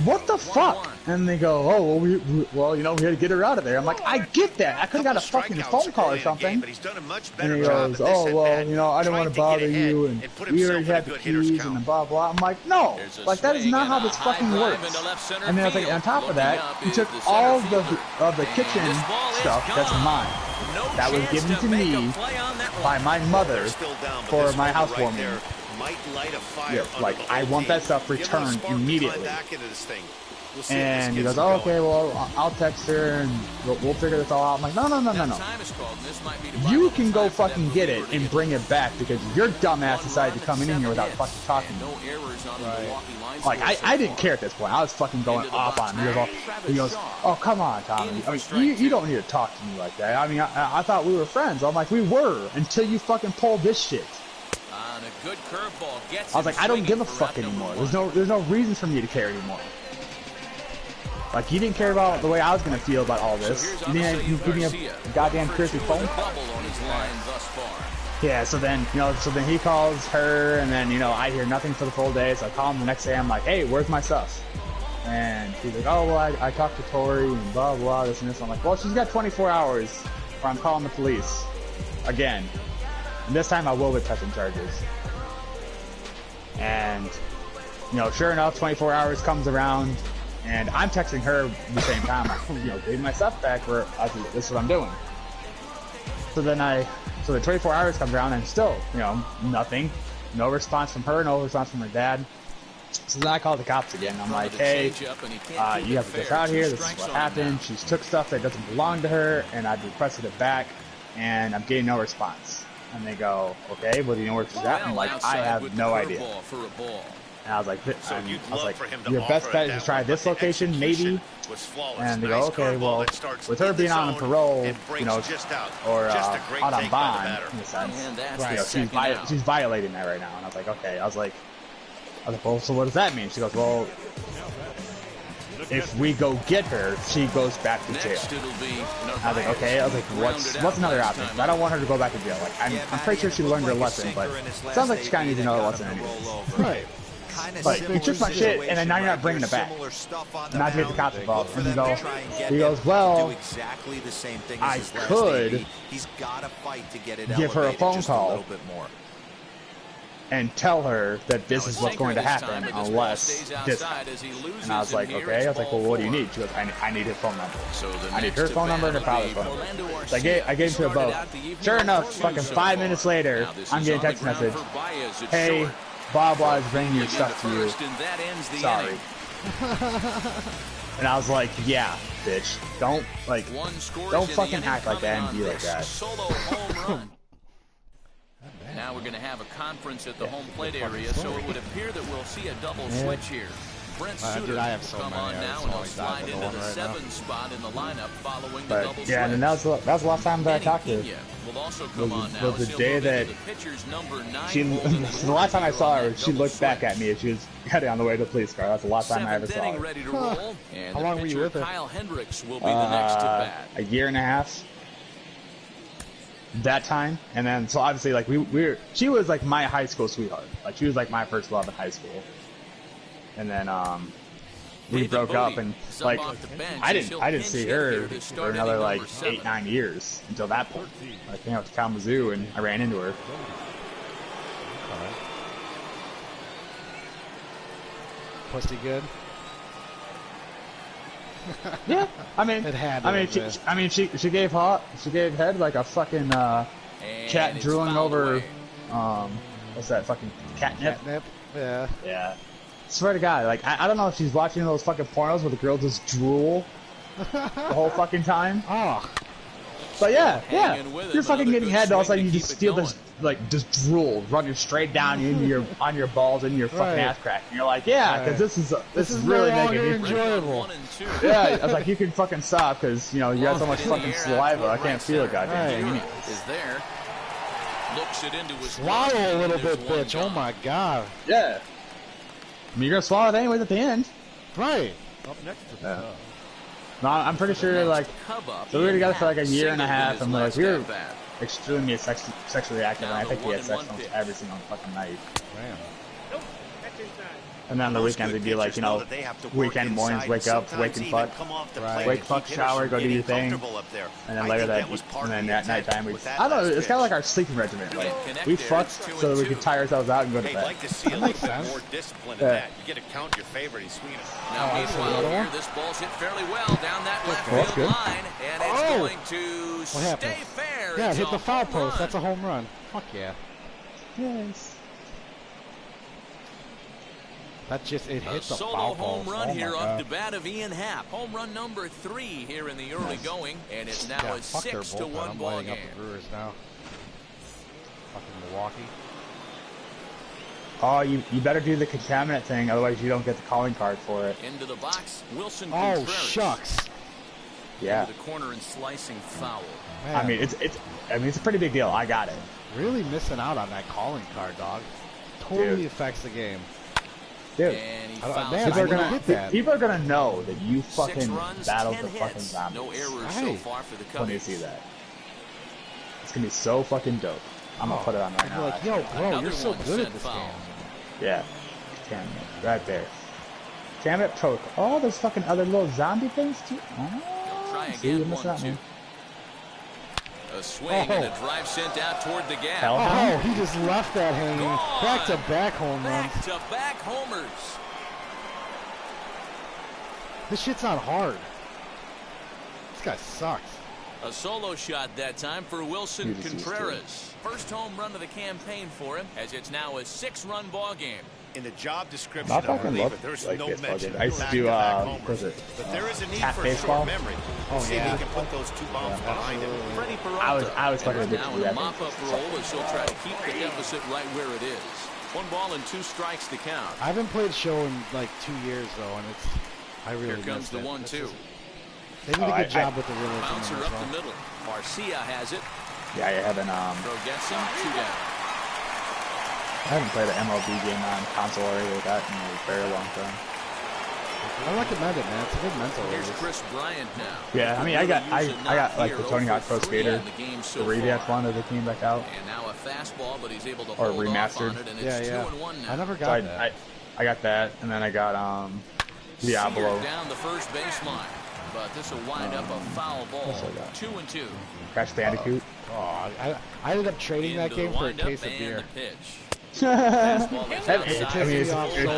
what the fuck? And they go, oh, well, you know, we had to get her out of there. I'm like, I get that. I could have got a fucking phone call or something. And he goes, oh, well, you know, I don't want to bother you, and we already had the keys, and blah, blah. I'm like, no, like, that is not how this fucking works. And then I was like, on top of that, he took all of the kitchen stuff that's mine. That was given to me by my mother for my housewarming. Yeah, like, I want that stuff returned immediately. And he goes, oh, okay, well, I'll text her and we'll figure this all out. I'm like, no. You can go fucking get it and bring it back because your dumbass decided to come in here without fucking talking to me. Right. Like, I didn't care at this point. I was fucking going off on him. He goes, oh, come on, Tommy. I mean, you don't need to talk to me like that. I mean, I thought we were friends. I'm like, we were until you fucking pulled this shit. I was like, I don't give a fuck anymore. There's no reason for me to care anymore. Like, you didn't care about the way I was gonna feel about all this. You didn't give me a goddamn courtesy phone call. Yeah, so then he calls her, and then, you know, I hear nothing for the full day, so I call him the next day. I'm like, hey, where's my stuff? And he's like, oh, well, I talked to Tori, and blah, blah, this and this. I'm like, well, she's got 24 hours, or I'm calling the police. Again. And this time I will be pressing charges. And, you know, sure enough, 24 hours comes around, and I'm texting her at the same time. I'm, you know, getting my stuff back where this is what I'm doing. So the 24 hours comes around and still, you know, nothing. No response from her, no response from her dad. So then I call the cops again. I'm like, hey, you have to get out here. This is what happened. She's took stuff that doesn't belong to her, and I've requested it back, and I'm getting no response. And they go, okay, well, do you know where she's at? I'm like, I have no idea. And I was like, your best bet is to try this location, maybe. And they go, okay, well, with her being on parole, you know, or out on bond, in a sense, you know, she's violating that right now. And I was like, okay. I was like, well, so what does that mean? She goes, well, if we go get her, she goes back to jail. I was like, okay. I was like, what's another option? I don't want her to go back to jail. Like, I'm pretty sure she learned her lesson, but it sounds like she kind of needs another lesson anyway. Right. Like, you took my shit, and then now you're not bringing it back. Not to get the cops involved. And he goes, well, I could give her a phone call and tell her that this is what's going to happen unless this happens. And I was like, okay. I was like, well, what do you need? She goes, I need his phone number. I need her phone number and her father's phone number. So I gave it to her both. Sure enough, fucking 5 minutes later, I'm getting a text message. Hey, Bob was bringing your stuff to you. Sorry. And I was like, yeah, bitch. Don't fucking act like that and be like that. Now we're going to have a conference at the home plate area, so it would appear that we'll see a double switch here. Brent Suter will come on now, and he'll slide into the 7 spot in the lineup following the double switch. Yeah, and that was the last time that I talked to her. Was the day that the last time I saw her, she looked back at me as she was heading on the way to the police car. That's the last time I ever saw her. How long were you with her? Kyle Hendricks will be the next to bat. A year and a half. That time, and then so obviously like she was like my high school sweetheart. Like she was like my first love in high school. And then we broke up, and like I didn't see her for another like 8-9 years until that point. I came out to Kalamazoo and I ran into her. Pussy good? Yeah, I mean, she gave head like a fucking cat drooling over what's that fucking catnip? Yeah. Yeah. Swear to God, like I don't know if she's watching those fucking pornos where the girl just drool the whole fucking time. Oh. But yeah, you're fucking getting head, and all of a sudden you just feel this like just drool running straight down into your on your balls and your fucking ass crack. And you're like, yeah, because this is really making me enjoyable. Yeah, I was like, you can fucking stop because you know you got so much fucking saliva. I can't feel it, goddamn. Is there? Looks it into his swallow a little bit, bitch. Oh my God. Yeah. I mean, you're gonna swallow it anyways at the end. Right. Up next to the No, I'm pretty sure, like, so we were together for like a year and a half, and like, we were extremely sexually active, and I think we had sex almost every single fucking night. Damn. And then on the weekends, it'd be like, you know, weekend mornings, wake up, wake and fuck, wake, fuck, shower, go do your thing, and then later that, and then at nighttime, I don't know, it's kind of like our sleeping regimen. Like, we fucked so that we could tire ourselves out and go to bed. That makes sense. More discipline in that. You get to count your favorite. He's sweet. Now, meanwhile, here, this ball's hit fairly well down that left field line, and it's going to stay fair. Yeah, hit the foul post. That's a home run. Fuck yeah. Yes. That just, it hit the solo foul home post. run Oh here my off God. the bat of Ian Happ. Home run number 3 here in the early going, and it's now Yeah, a fuck their 6-1 bullpen. I'm ball lighting game. up the Brewers now. Fucking Milwaukee. Oh, you better do the contaminant thing, otherwise you don't get the calling card for it. Into the box, Wilson Oh, Contreras. shucks. Yeah. Into the corner and slicing foul. Man, I mean, it's a pretty big deal. I got it. really missing out on that calling card, dog. Totally Dude. affects the game. Dude, And he man, fouls people I are didn't gonna get that. people are gonna know that you 6 fucking runs, battled 10 the fucking hits. zombies. No errors so Right. far for the When you Cubbies. see that, it's gonna be so fucking dope. I'm gonna put it on right You're now. like, yo, bro, Another you're so one good at sent this foul. game. Yeah, contaminant right there. Contaminant protocol. Oh, there's fucking other little zombie things too. Try See, you're again, missing out, 1-2. man. A swing and a drive sent out toward the gap. Hell. Oh, he just left that hanging. Gone. Back-to-back home runs. Back-to-back homers. This shit's not hard. This guy sucks. A solo shot that time for Wilson He just Contreras. First home run of the campaign for him, as it's now a 6-run ball game. In the job description I of fucking reliever, love there's like no baseball mention games. of I used to do back-to-back what homers. was it? But there is a need tap for baseball? short memory. Oh, See if yeah. he can put those 2 bombs behind him. Freddie I was fucking addicted now to in a that. mop-up role as he'll try to keep the deficit right where it is. 1 ball and 2 strikes to count. I haven't played show in like 2 years though, and it's I really Here comes missed the it. 1-2. They did a good job with the realism. Bouncer in this up one. the middle. Garcia has it. Yeah, I haven't Throw gets him. 2 down. I haven't played an MLB game on console or anything like that in a very long time. I recommend it, man. It's a good mental Here's release. Chris Bryant now. Yeah, I mean, I got like the Tony Hawk Pro Skater, the the revamped one that came back out. And now a fastball, but he's able to Or hold remastered. off on it, and it's Yeah, yeah. 2-1 now. I never So got that. I got that, and then I got Diablo. Down the first baseline, but this will wind up a foul ball. 2-2. Crash Bandicoot. I ended up trading that game for a case of beer. It's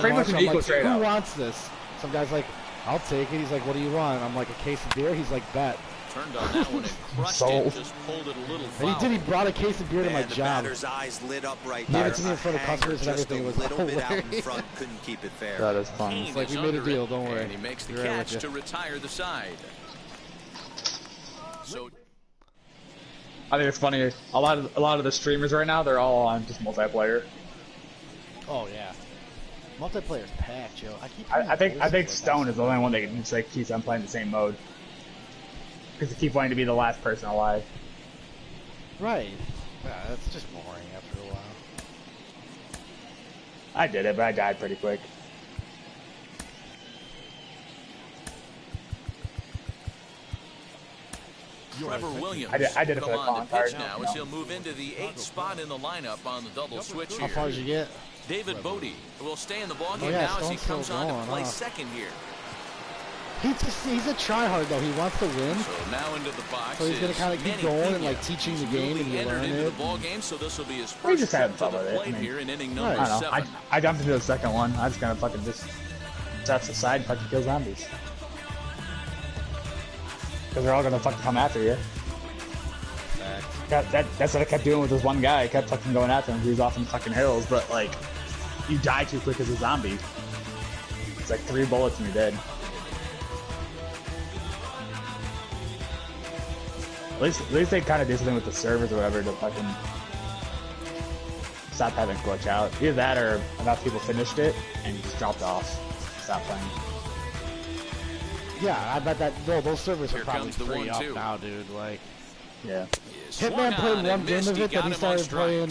pretty much an equal trade. Who wants this? Some guy's like, I'll take it. He's like, what do you want? I'm like, a case of beer. He's like, bet. Turned on that one and crushed it. Just pulled it a little foul. And he brought a case of beer to my the job. batter's eyes lit up right He there. gave it to me in front of customers and everything. It was little bit out in front. Couldn't keep it fair. That is fun. It's like we made a deal. Don't worry. And he makes the catch to retire the side. So I think it's funny. A lot of the streamers right now, they're all on just multiplayer. Oh yeah. Multiplayer's packed, yo. I think Stone is the only one that can just like keeps on playing the same mode. Because they keep wanting to be the last person alive. Right. Yeah, that's just boring after a while. I did it, but I died pretty quick. Trevor Williams I did it for the on calling to pitch card. now as he'll move into the 8th spot in the lineup on the double switch here. How far did you get? David Bodie will stay in the ballgame yeah, now as he Stone's comes on still to play going, second here. He's a tryhard though. He wants to win. So now into the box. So he's gonna kind of keep going and like teaching the game and you learn into it. the ball game, so this will be his He's first just trip having to fun the with it. plate here in inning number I don't know. 7. I jumped into the second one. I just gonna fucking just touch the side and fucking kill zombies. Because they're all gonna fucking come after you. That's what I kept doing with this one guy. I kept fucking going after him. He was off in the fucking hills, but like, you die too quick as a zombie. It's like 3 bullets and you're dead. At least they kind of did something with the servers or whatever to fucking stop having glitch out. Either that or enough people finished it and just dropped off. Stopped playing. Yeah, I bet that those servers are probably comes the free up 1-2. now, dude. Like, Yeah. Hitman played one game of it, then he started playing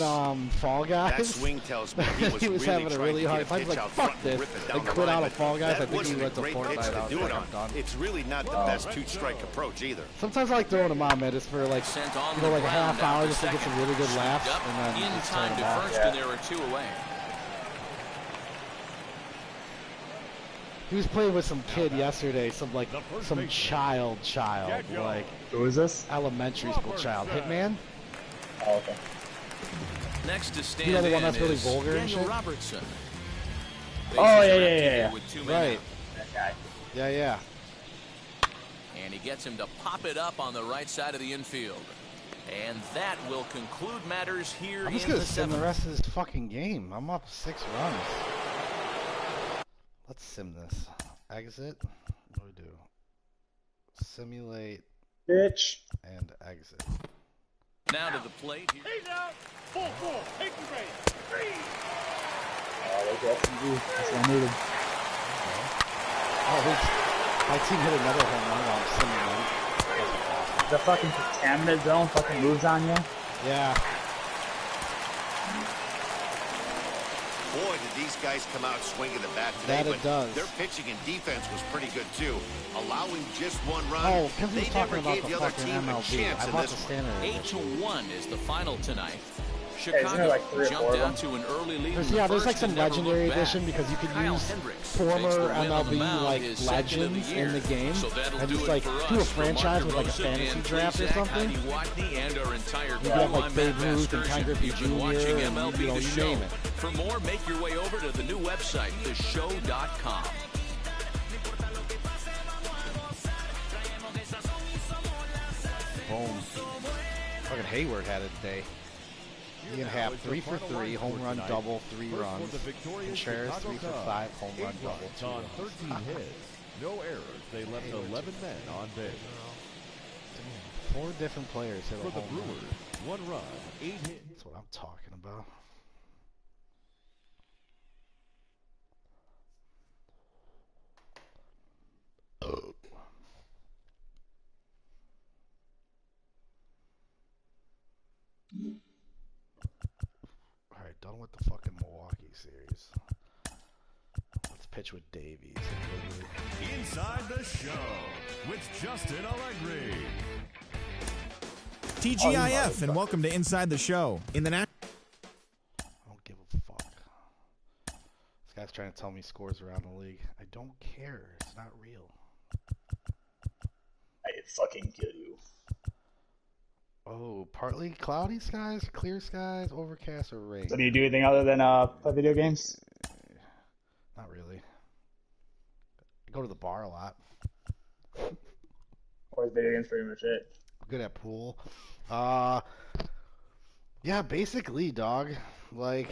Fall That Guys. swing tells me he was, He was really having a trying really to hard get a time. He's pitch like, out fuck front and this. rip it They down the quit line, out of but Fall Guys. I that think he wasn't a went to great pitch Fortnite. to I was do like, it I'm on. done. It's really not the best two-strike approach either. Sometimes I like throwing them on, man, just for like, Sent on like a the half ground hour after just to get second. some really good laughs. Up And then in just time turn to them off. first, and there were 2 away. He was playing with some kid yesterday, some child, like Who is this? elementary school child. Hitman? Oh, okay. Next to stand You know the one in that's really is vulgar and Daniel shit? Robertson. Oh, Bases yeah, are yeah, empty yeah, here yeah. with 2 men Right. out. That guy. Yeah. And he gets him to pop it up on the right side of the infield. And that will conclude matters here I'm just in gonna the sim the 7th. rest of this fucking game. I'm up 6 runs. Let's sim this. Exit. What do we do? Simulate Bitch. and exit. Now to the plate. He's out. Full. Take the base. Freeze. Oh, there's SMG. That's what I needed. Oh, my team hit another home run while I'm simulating. The fucking contaminant zone fucking moves on you. Yeah. Boy, did these guys come out swinging the bat today. That it but does. Their pitching and defense was pretty good, too. Allowing just 1 run. Oh, because they he's never talking about gave the the other fucking team a MLB. chance I in bought this the one. standard. 8-1 is the final tonight. isn't there Chicago like 3 or 4 jumped of out them? to an early lead. There's, in the yeah, there's like first some and never legendary looked back. edition because you can Kyle use Hendricks former takes the win on the MLB mound, like his second of legends the year. in the game, So that'll and do just it like for do a us. For franchise with Mark like a DeRosa fantasy and draft or Plesac, something. Heidi Watney, and our entire You got like I'm Babe Matt Ruth and Ken Vasgersian. Griffey You've been Jr. watching and, MLB you know, The you Show. name it. For more, make your way over to the new website, theshow.com. Boom. Fucking Hayward had it today. Ian Happ 3 for 3, home run double, 3 runs. Contreras 3 for 5, home run double, 2 on runs. 13 hits. No errors. They left 11 men on base. Damn, 4 different players hit a For the home run. Brewers, 1 run, 8 hits. That's what I'm talking about. Alright, done with the fucking Milwaukee series. Let's pitch with Davies. Inside the Show with Justin Allegri. TGIF, and welcome to Inside the Show. In the I don't give a fuck. This guy's trying to tell me scores around the league. I don't care. It's not real. I fucking kill you. Oh, partly cloudy skies, clear skies, overcast, or rain. So do you do anything other than play video games? Not really. I go to the bar a lot. Or is video games pretty much it? I'm good at pool. Yeah, basically, dog. Like,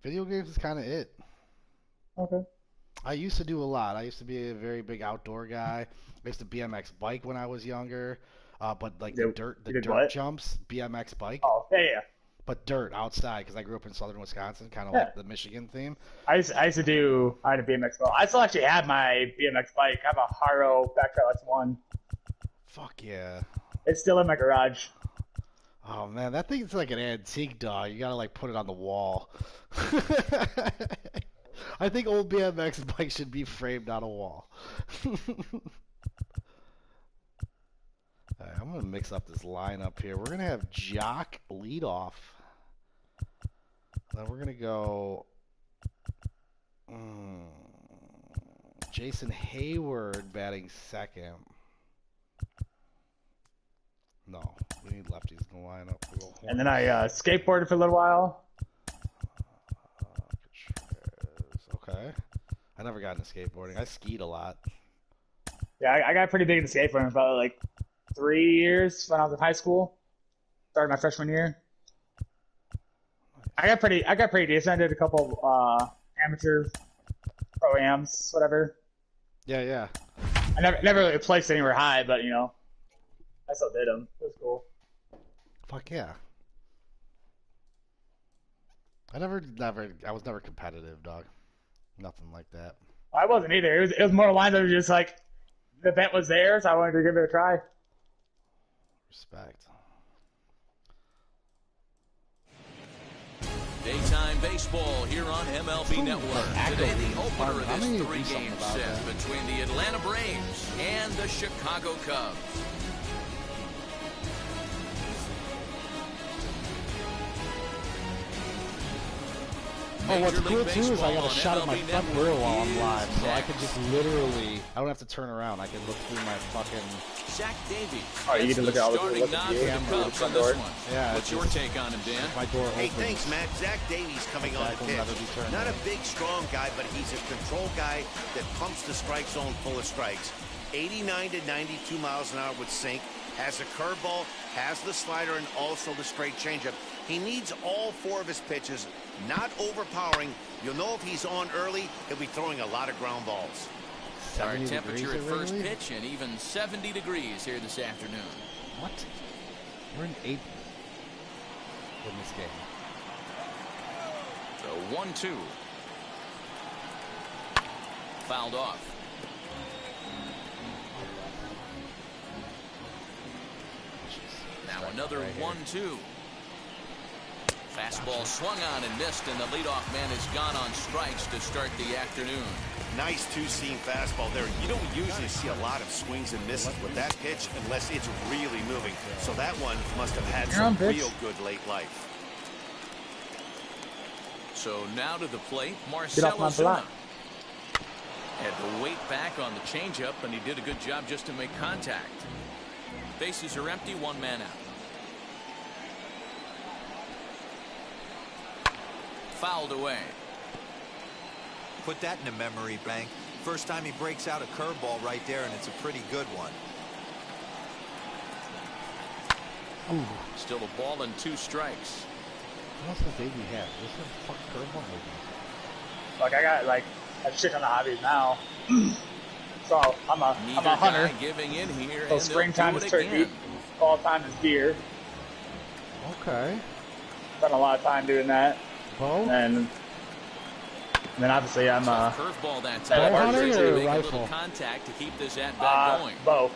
video games is kind of it. Okay. I used to do a lot. I used to be a very big outdoor guy. I used to BMX bike when I was younger. But like the dirt jumps, BMX bike. Oh, yeah. But dirt outside because I grew up in southern Wisconsin, kind of like the Michigan theme. I had a BMX bike. I still actually have my BMX bike. I have a Haro Backtrail X1. Fuck yeah. It's still in my garage. Oh man, that thing's like an antique, dog. You gotta like put it on the wall. I think old BMX bikes should be framed on a wall. Alright, I'm gonna mix up this lineup here. We're gonna have Jock lead off. Then we're gonna go Jason Hayward batting second. No, we need lefties in the lineup. And then I skateboarded for a little while. Okay. I never got into skateboarding. I skied a lot. Yeah, I got pretty big into skateboarding for probably like 3 years when I was in high school. Started my freshman year. I got pretty decent. I did a couple amateur pro-ams, whatever. Yeah. I never really placed anywhere high, but you know, I still did them. It was cool. Fuck yeah. I was never competitive, dog. Nothing like that. I wasn't either. It was more lines of just like the bet was there, so I wanted to give it a try. Respect. Daytime baseball here on MLB Network. Today, the opener of this three-game set between the Atlanta Braves and the Chicago Cubs. Oh, what's cool too is I got a shot at my front grill while I'm live, so I can just literally, I don't have to turn around. I can look through my fucking. Zach Davies. Oh, you get to look at all the Cubs on this one. Yeah. What's your take on him, Dan? My door Hey, opens. thanks, Matt. Zach Davies coming on the pitch. Not a big, strong guy, but he's a control guy that pumps the strike zone full of strikes. 89 to 92 miles an hour with sink. Has a curveball, has the slider, and also the straight changeup. He needs all four of his pitches, not overpowering. You'll know if he's on early, he'll be throwing a lot of ground balls. Our temperature at first pitch and even 70 degrees here this afternoon. What? We're in 8th in this game. So 1-2. Fouled off. Now another 1-2. Fastball swung on and missed, and the leadoff man has gone on strikes to start the afternoon. Nice two-seam fastball there. You don't usually see a lot of swings and misses with that pitch unless it's really moving. So that one must have had some real good late life. So now to the plate, Marcell Ozuna. Had to wait back on the changeup, and he did a good job just to make contact. Bases are empty, one man out. Fouled away. Put that in a memory bank. First time he breaks out a curveball right there, and it's a pretty good one. Ooh. Still a ball and 2 strikes. What's the baby have? This is a fucking curveball. Like I got like a shit ton of hobbies now. So I'm a hunter. Giving in here, so springtime is turkey. Fall time is deer. Okay. Spent a lot of time doing that. Bow? And then obviously I'm a curveball that time. Bow hunting or make rifle? A little contact to keep this at bat going. Bow.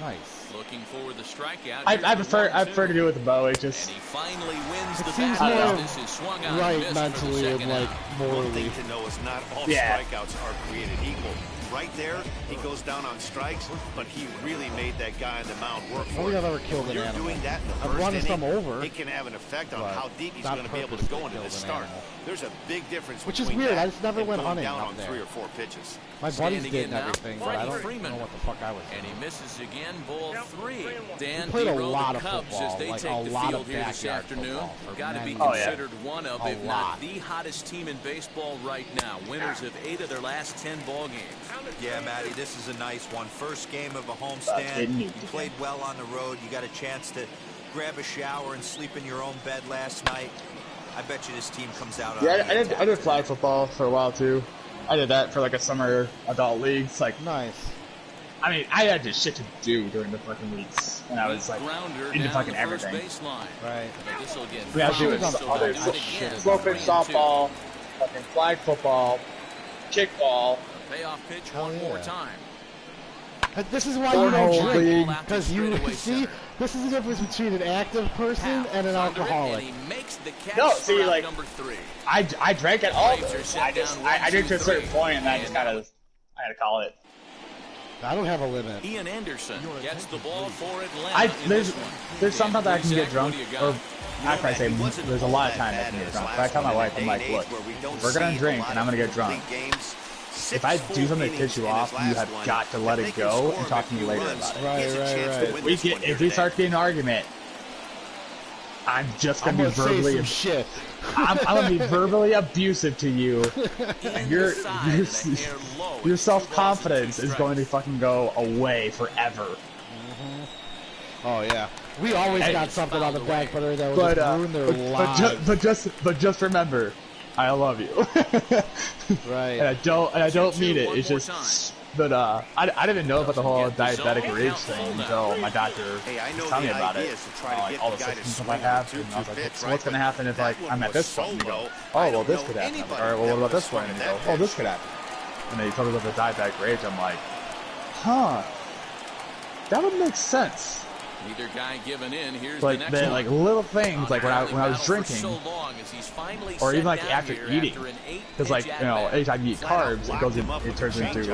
Nice. Looking for the strikeout. I prefer to do it with the bow. It just. And he finally wins the seems bat. more This is swung on right and mentally and like morally. One thing to know is not all strikeouts are created equal. right there, he goes down on strikes, but he really made that guy on the mound work I don't for think it. I've ever killed an You're animal. doing that in the I've first run inning, some over. it can have an effect on but how deep he's not going to be able to purposely go into killed this an start. animal. There's a big difference Which is between weird. that I just never and went going hunting down out on there. 3 or 4 pitches. My buddies Standing did in and now, everything, but I Freddie don't Freeman. know what the fuck I was And doing. he misses again, ball 3. Dan We played a Dero, lot the of Cubs, football, as they like take a the lot field of here this backyard afternoon. football for Got to be many considered one of, A if lot. not the hottest team in baseball right now. Winners of 8 of their last 10 ball games. Yeah, Matty, this is a nice one. First game of a homestand. You played well on the road. You got a chance to grab a shower and sleep in your own bed last night. I bet you this team comes out on Yeah, the I did flag football for a while too. I did that for like a summer adult league. It's like, Nice. I mean, I had just shit to do during the fucking weeks, and I was like Grounder into down fucking the first everything. baseline. Right. But this'll get We had to do it. fouled, so Other they'll do it again. slow pitch 3-2. softball, fucking flag football, kickball. Payoff pitch Hell one more yeah. time. This is why you don't Cornhole drink, league. because you see. This is the difference between an active person and an alcoholic. And he makes the catch No, for see, out like, number 3. I drank at all. Braves are Those. set I just down I drank to a 1, 2, certain 3. point, and I just kind of I had to call it. I don't have a limit. Ian Anderson gets the ball for Atlanta I in there's this one. there's sometimes I can get Zach, drunk, what do you or got? after I say there's a lot of time I can get drunk. But I tell my wife, I'm like, look, if we're gonna drink and I'm gonna get drunk. If I do something to piss you off, you have got to let it go and talk to me later about it. Right. If we start getting an argument, I'm just I'm gonna be gonna say verbally some shit. I'm gonna be verbally abusive to you, and your self-confidence is going to fucking go away forever. Oh yeah. We always Hey, got something on the back burner that would But just ruin their lives. but just remember, I love you. Right. And I don't mean it. It's just, but I didn't even know about the whole diabetic rage thing until my doctor was telling me about it. Like all the symptoms stuff I have, and I was like, so what's gonna happen if like I'm at this point? And you go, oh well, this could happen. I'm like, all right, well, what about this point? And you go, oh, this could happen. And then he told me about the diabetic rage. I'm like, huh, that would make sense. Neither guy giving in. Here's Like the the next like one. little things, like when I was drinking, or even like after eating, because like anytime you eat carbs, it turns into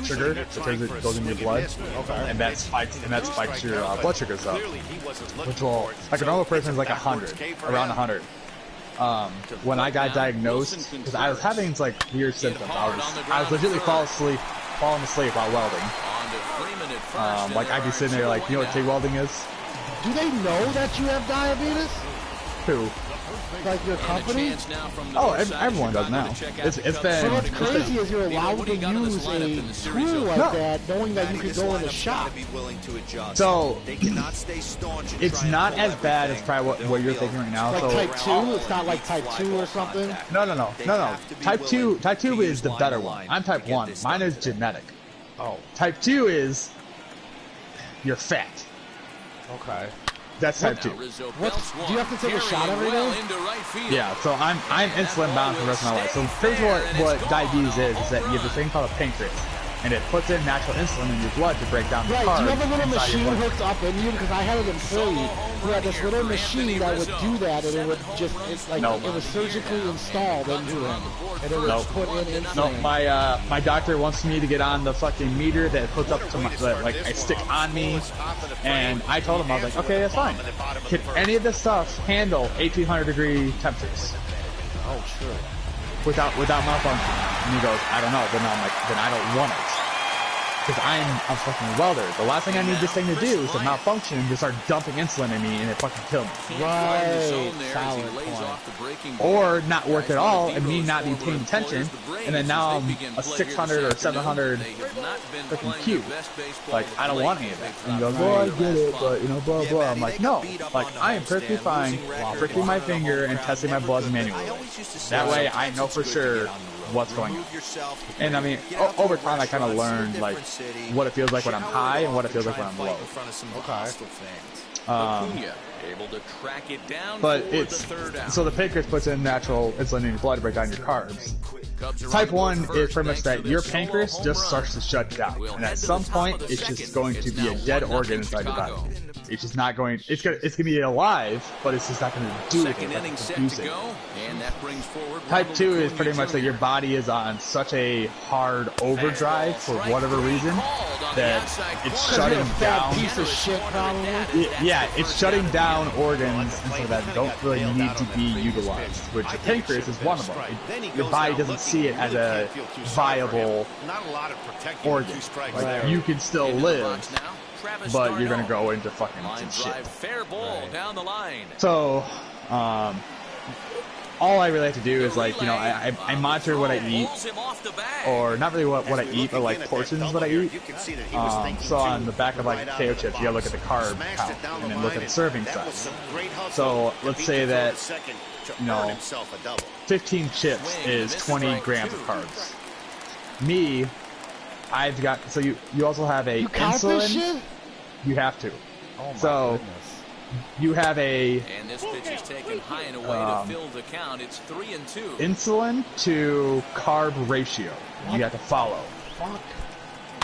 sugar. It goes into your blood, and that spikes your blood sugars up, which will like a normal person is like 100, around 100. When I got diagnosed, because I was having like weird symptoms, I was legitimately falling asleep while welding. Like I'd be sitting there like, you know what TIG welding is? Do they know that you have diabetes? Who? Like your company? Oh, everyone does now. It's been. So what's crazy is you're allowed to use a tool like that, knowing that you could go in the shop. So it's not as bad as probably what you're thinking right now. Like So type 2? It's not like type 2 or something? no. Type 2 is the better one. I'm type 1. Mine is genetic. Oh, Type 2 is you're fat. okay. That's type 2. Do you have to take a shot every day? Yeah, so I'm insulin bound for the rest of my life. So first of all, what diabetes is that you have this thing called a pancreas, and it puts in natural insulin in your blood to break down the Right, carbs. do you have a little inside your machine blood. hooked up in you? Because I had an employee who had this little machine that would do that, and it would just, it's like, Nope. it was surgically installed into him. And it would Nope. put in No, insulin. my doctor wants me to get on the fucking meter that puts up to my, that, like I stick on me, and I told him, I was like, okay, that's fine. Can any of this stuff handle 1800 degree temperatures Oh, sure. without malfunction? And he goes, I don't know. Then I'm like, then I don't want it. Because I'm a fucking welder. The last thing I need this thing to do is to malfunction and just start dumping insulin in me and it fucking kill me. Right, solid point. Or not work at all and me not be paying attention, and then now I'm a 600 or 700 freaking cube. Like, I don't want any of that. And he goes, well, I get it, but, you know, blah, blah. I'm like, no. Like, I am perfectly fine pricking my finger and testing my blood manually. That way I know for sure what's going on. And I mean, over time I kind of learned, like, what it feels like when I'm high and what it feels like when I'm low. Okay. Acuna able to track it down but for it's the 3rd out. so the pancreas puts in natural insulin in your blood to break down your carbs. Type 1 is pretty much that your pancreas just starts to shut down, and at some point it's just going to be a dead organ inside your body. It's just not going. It's gonna be alive, but it's just not going to do anything. It's confusing. Type 2 is pretty much that your body is on such a hard overdrive for whatever reason that it's shutting down. Piece of shit, probably. Yeah, it's shutting down organs and so that don't really need to be utilized. Which the pancreas is one of them. Your body doesn't see it as a viable organ. Like, you can still live, but you're gonna go into fucking some shit. So, all I really have to do is, like, you know, I monitor what I eat, or not really what I eat, but like portions of what I eat. So on the back of like potato chips, you gotta look at the carb count and then look at the serving size. So let's say that, you know, 15 chips is 20 grams of carbs. Me, I've got, so you also have a insulin. You have to. Oh my goodness. You have a and this pitch is taken high and away to fill the count. It's 3-2. Insulin to carb ratio. You have to follow. Fuck.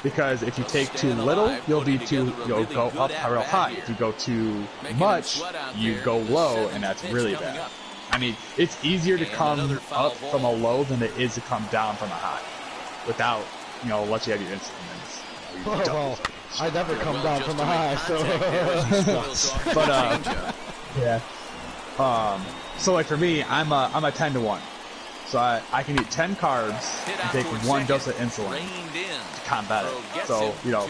Because if you take too little, you'll go up real high. If you go too much, you go low, and that's really bad. I mean, it's easier to come up from a low than it is to come down from a high, without, you know, unless you have your insulin. Well, I never come down from a high, so. But yeah. So like for me, I'm a 10-to-1. So I can eat 10 carbs and take 1 dose of insulin to combat it. So, you know,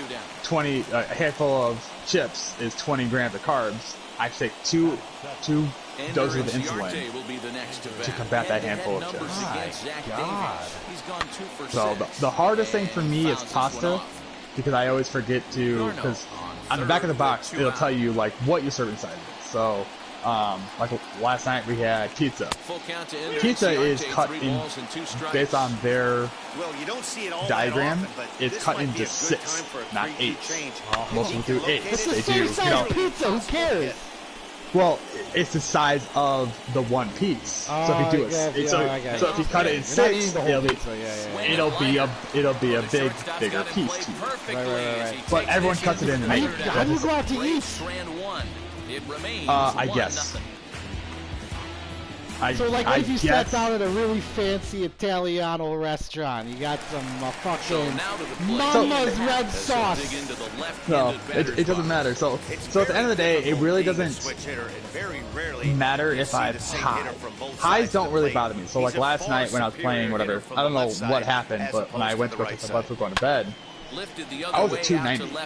a handful of chips is 20 grams of carbs. I take two doses of insulin to combat that handful of chips. God. So the hardest thing for me is pasta, because I always forget to, because on the back of the box it'll tell you like what your serving size is. So like last night we had pizza. Pizza is cut in, based on their diagram, it's cut into 6, not 8. Most people do 8. They do, you know. Pizza, who cares? Well, it's the size of the one piece. So if you do it, so if you cut it in 6, it'll be a bigger piece to you. Right. But everyone cuts it in 8. How do you go out to eat? I guess. So like, if you sat down at a really fancy Italiano restaurant, you got some fucking Mama's red sauce. No, it doesn't matter. So at the end of the day, it really doesn't matter if I'm high. Highs don't really bother me. So like last night when I was playing, whatever, I don't know what happened, but when I went to go take my blood going to bed, I was at 290.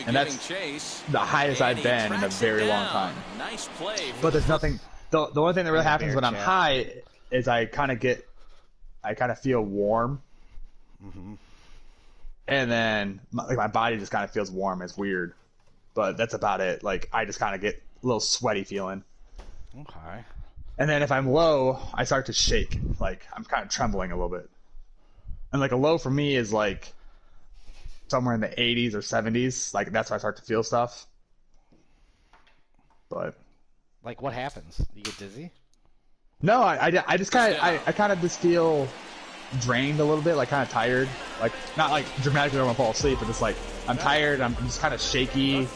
And that's the highest I've been in a very long time. But there's nothing. The only thing that really happens when I'm high is I kind of feel warm, and then my body just kind of feels warm. It's weird, but that's about it. Like I just kind of get a little sweaty feeling. Okay. And then if I'm low, I start to shake. Like I'm kind of trembling a little bit. And like a low for me is like somewhere in the 80s or 70s. Like that's where I start to feel stuff. But. Like, what happens? You get dizzy? No, I just kind of just feel drained a little bit, like kind of tired. Like, not like dramatically when I fall asleep, but just like, I'm tired, I'm just kind of shaky.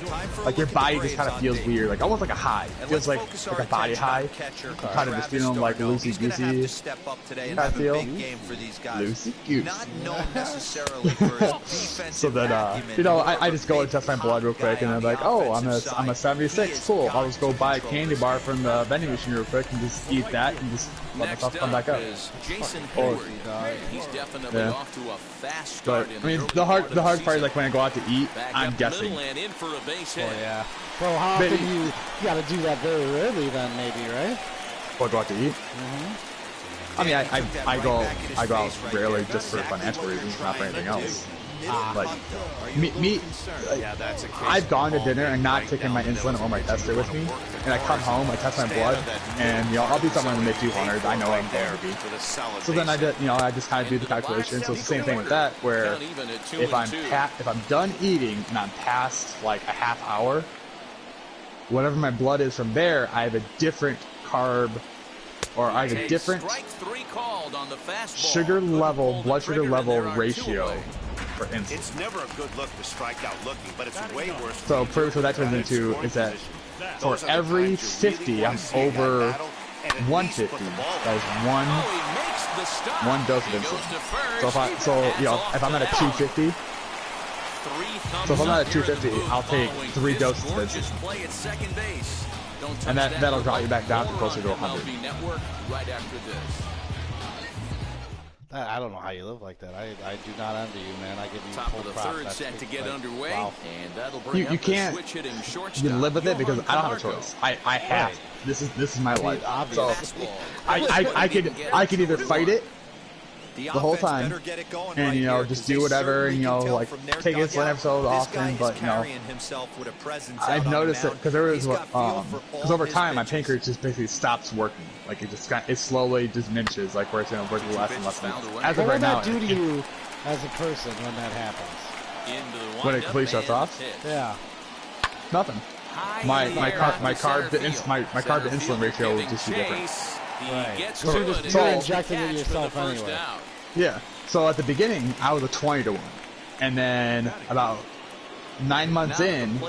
Like, your body just kind of feels weird, like almost like a high. It feels like a body high. Kind of just feeling like loosey-goosey kind of feel. Loosey-goosey. So then, you know, I just go and test my blood real quick, and I'm like, oh, I'm a 76, cool. I'll just go buy a candy bar from the vending machine real quick and just eat that and just let myself come back up. He's definitely off to a fast start. But I mean, the hard part is like when I go out to eat, I'm guessing. Oh yeah. Well, how often you got to do that very rarely then, maybe, right? What, go out to eat? I mean, I go out rarely just for financial reasons, not for anything else. Like me, I've gone to dinner and not taken my insulin or my tester with me, and I come home, I test my blood, and you know I'll be somewhere in the mid-200s. I know I'm going to be. So then I just kind of do the calculation. So it's the same thing with that, where if I'm done eating and I'm past like a half hour, whatever my blood is from there, I have a different carb, or I have a different sugar level, blood sugar level ratio for insulin. It's never a good look to strike out looking, but it's way worse. So pretty much what that turns into is that for every 50, I'm over 150. That is one dose of insulin. If I'm at a 250, so if I'm at a 250, I'll take 3 doses of insulin. And that'll drop you back down to closer to 100. I don't know how you live like that. I do not envy you, man. I give you Top full of the props. third set to get underway, wow. and that'll bring You can't you live with it because I don't have a choice. I have to. This is my life. So I could either fight it the whole time and just do whatever and like take insulin every so often, but I've noticed that because there was because over time my pancreas just basically stops working. Like it slowly diminishes, like where it's gonna work less and less. As of right now, what would that do to you as a person when that happens? When it completely shuts off? Yeah. Nothing. My carb to insulin ratio would just be different. Right. So you're injecting it yourself anyway. Yeah. So at the beginning, I was a 20 to 1, and then about 9 months in,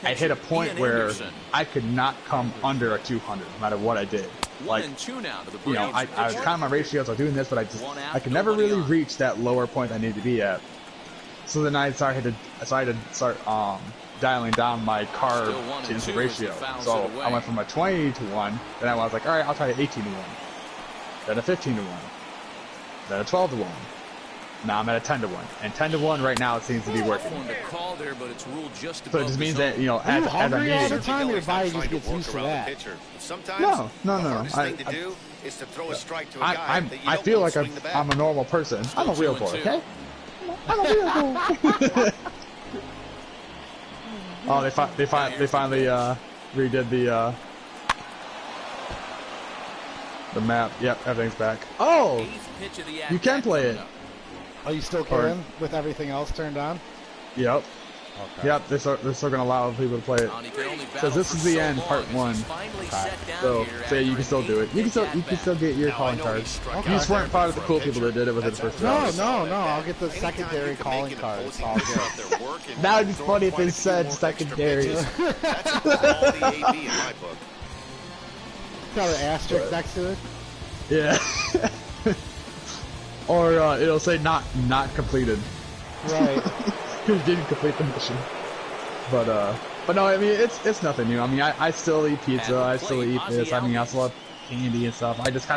I hit a point where I could not come under a 200, no matter what I did. Like, I was counting my ratios, I was doing this, but I could never really reach that lower point I needed to be at. So then I had to start dialing down my carb to insulin ratio. So I went from a 20 to 1, then I was like, all right, I'll try 18 to 1, then a 15 to 1. Then a 12 to 1. Now I'm at a 10 to 1. And 10 to 1 right now it seems to be working. So it just means that, as I'm eating. All the time your body just gets used to that. No. I feel like I'm a normal person. I'm a real boy, okay? I'm a real boy. Oh, they finally redid the map. Yep, everything's back. Oh! You can play it. Oh, you still can? With everything else turned on? Yep. Okay. Yep, they're still going to allow people to play it. So this is the end, part 1. So you can still do it. You can still get your calling cards. Okay. You just weren't part of the cool people that did it within the first round. No. I'll get the secondary calling cards. All good. That would be funny if it said secondary. Got an asterisk next to it? Yeah. Or it'll say not completed. Right. You didn't complete the mission. But no, I mean it's nothing new. I mean I still eat pizza, I still eat this, I mean I still have candy and stuff. I just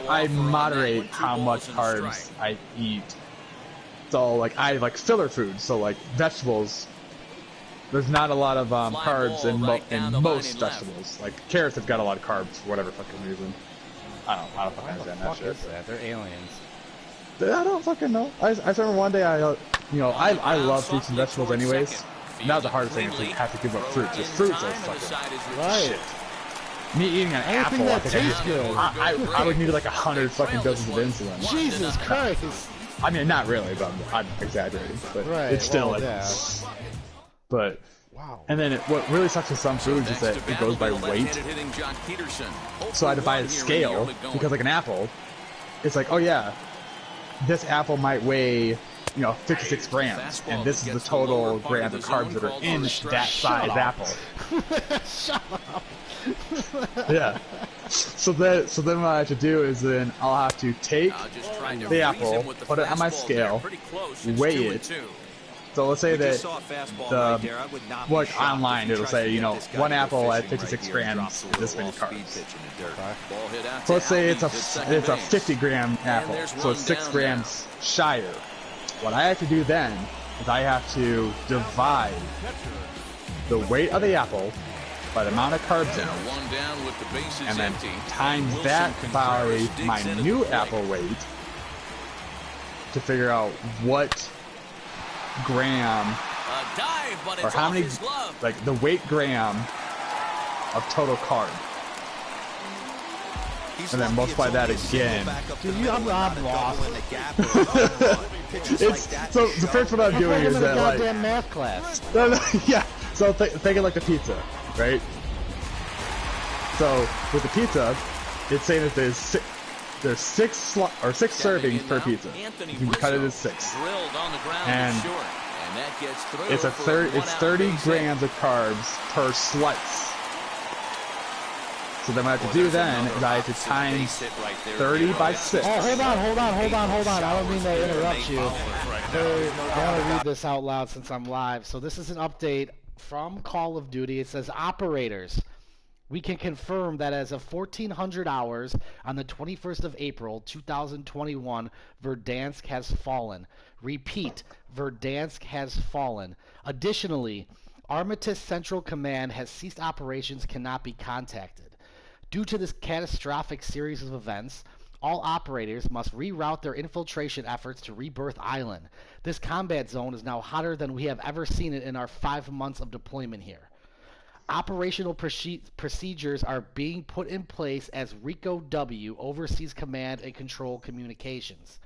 I moderate how much carbs I eat. So like I like filler foods, so like vegetables. There's not a lot of carbs in most vegetables. Like carrots have got a lot of carbs for whatever fucking reason. I don't fucking understand that shit. They're aliens. I don't fucking know. I remember one day I love fruits and vegetables anyways. Now the hardest thing is to have to give up fruits. Just fruits are fucking shit. Me eating an apple, that tastes good. I would need like 100 fucking doses of insulin. Jesus Christ! I mean, not really, but I'm exaggerating. But it's still But wow. And then what really sucks with some foods is that it goes by weight. So I had to buy a scale because like an apple, it's like, oh yeah, this apple might weigh 56 grams, and this is the total grams of carbs that are in that size apple. Shut up. Yeah. So then what I have to do is then I'll have to take the apple, put it on my scale, weigh it. So let's say that online it'll say, one apple at 56 grams is this many carbs. So let's say it's a 50 gram apple, so it's 6 grams shyer. What I have to do then is I have to divide the weight of the apple by the amount of carbs in it, and then times that by my new apple weight to figure out what gram or how many, like the weight gram of total carb, and then multiply that again. Dude, I'm lost. So the first one I'm doing is that goddamn math class. Yeah. So thinking like the pizza, right? So with the pizza, it's saying that there's six servings per pizza. You can cut it as 6. And it's 30 grams of carbs per slice. So then what I have to do then is I have to times 30 by 6. Oh, hold on. I don't mean to interrupt you. I want to read this out loud since I'm live. So this is an update from Call of Duty. It says, operators, we can confirm that as of 1400 hours on the 21st of April, 2021, Verdansk has fallen. Repeat, Verdansk has fallen. Additionally, Armistice Central Command has ceased operations, cannot be contacted. Due to this catastrophic series of events, all operators must reroute their infiltration efforts to Rebirth Island. This combat zone is now hotter than we have ever seen it in our 5 months of deployment here. Operational procedures are being put in place as Rico W oversees command and control communications.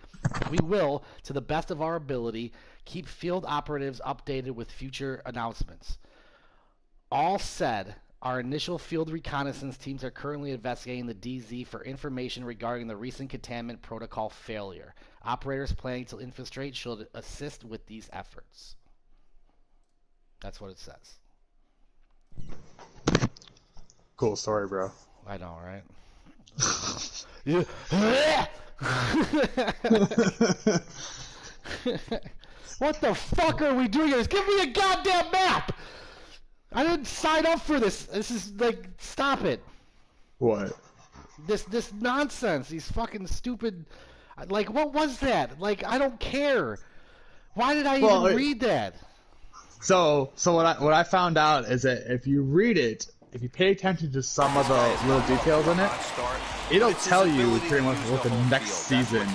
We will, to the best of our ability, keep field operatives updated with future announcements. All said, our initial field reconnaissance teams are currently investigating the DZ for information regarding the recent containment protocol failure. Operators planning to infiltrate should assist with these efforts. That's what it says. Cool story, bro. I know, right? What the fuck are we doing here? Give me a goddamn map! I didn't sign up for this. This is like, stop it. What? This nonsense. These fucking stupid. Like, what was that? Like, I don't care. Why did I even read that? So what I found out is that if you read it, if you pay attention to some of the little details in it, it'll tell you pretty much what the next season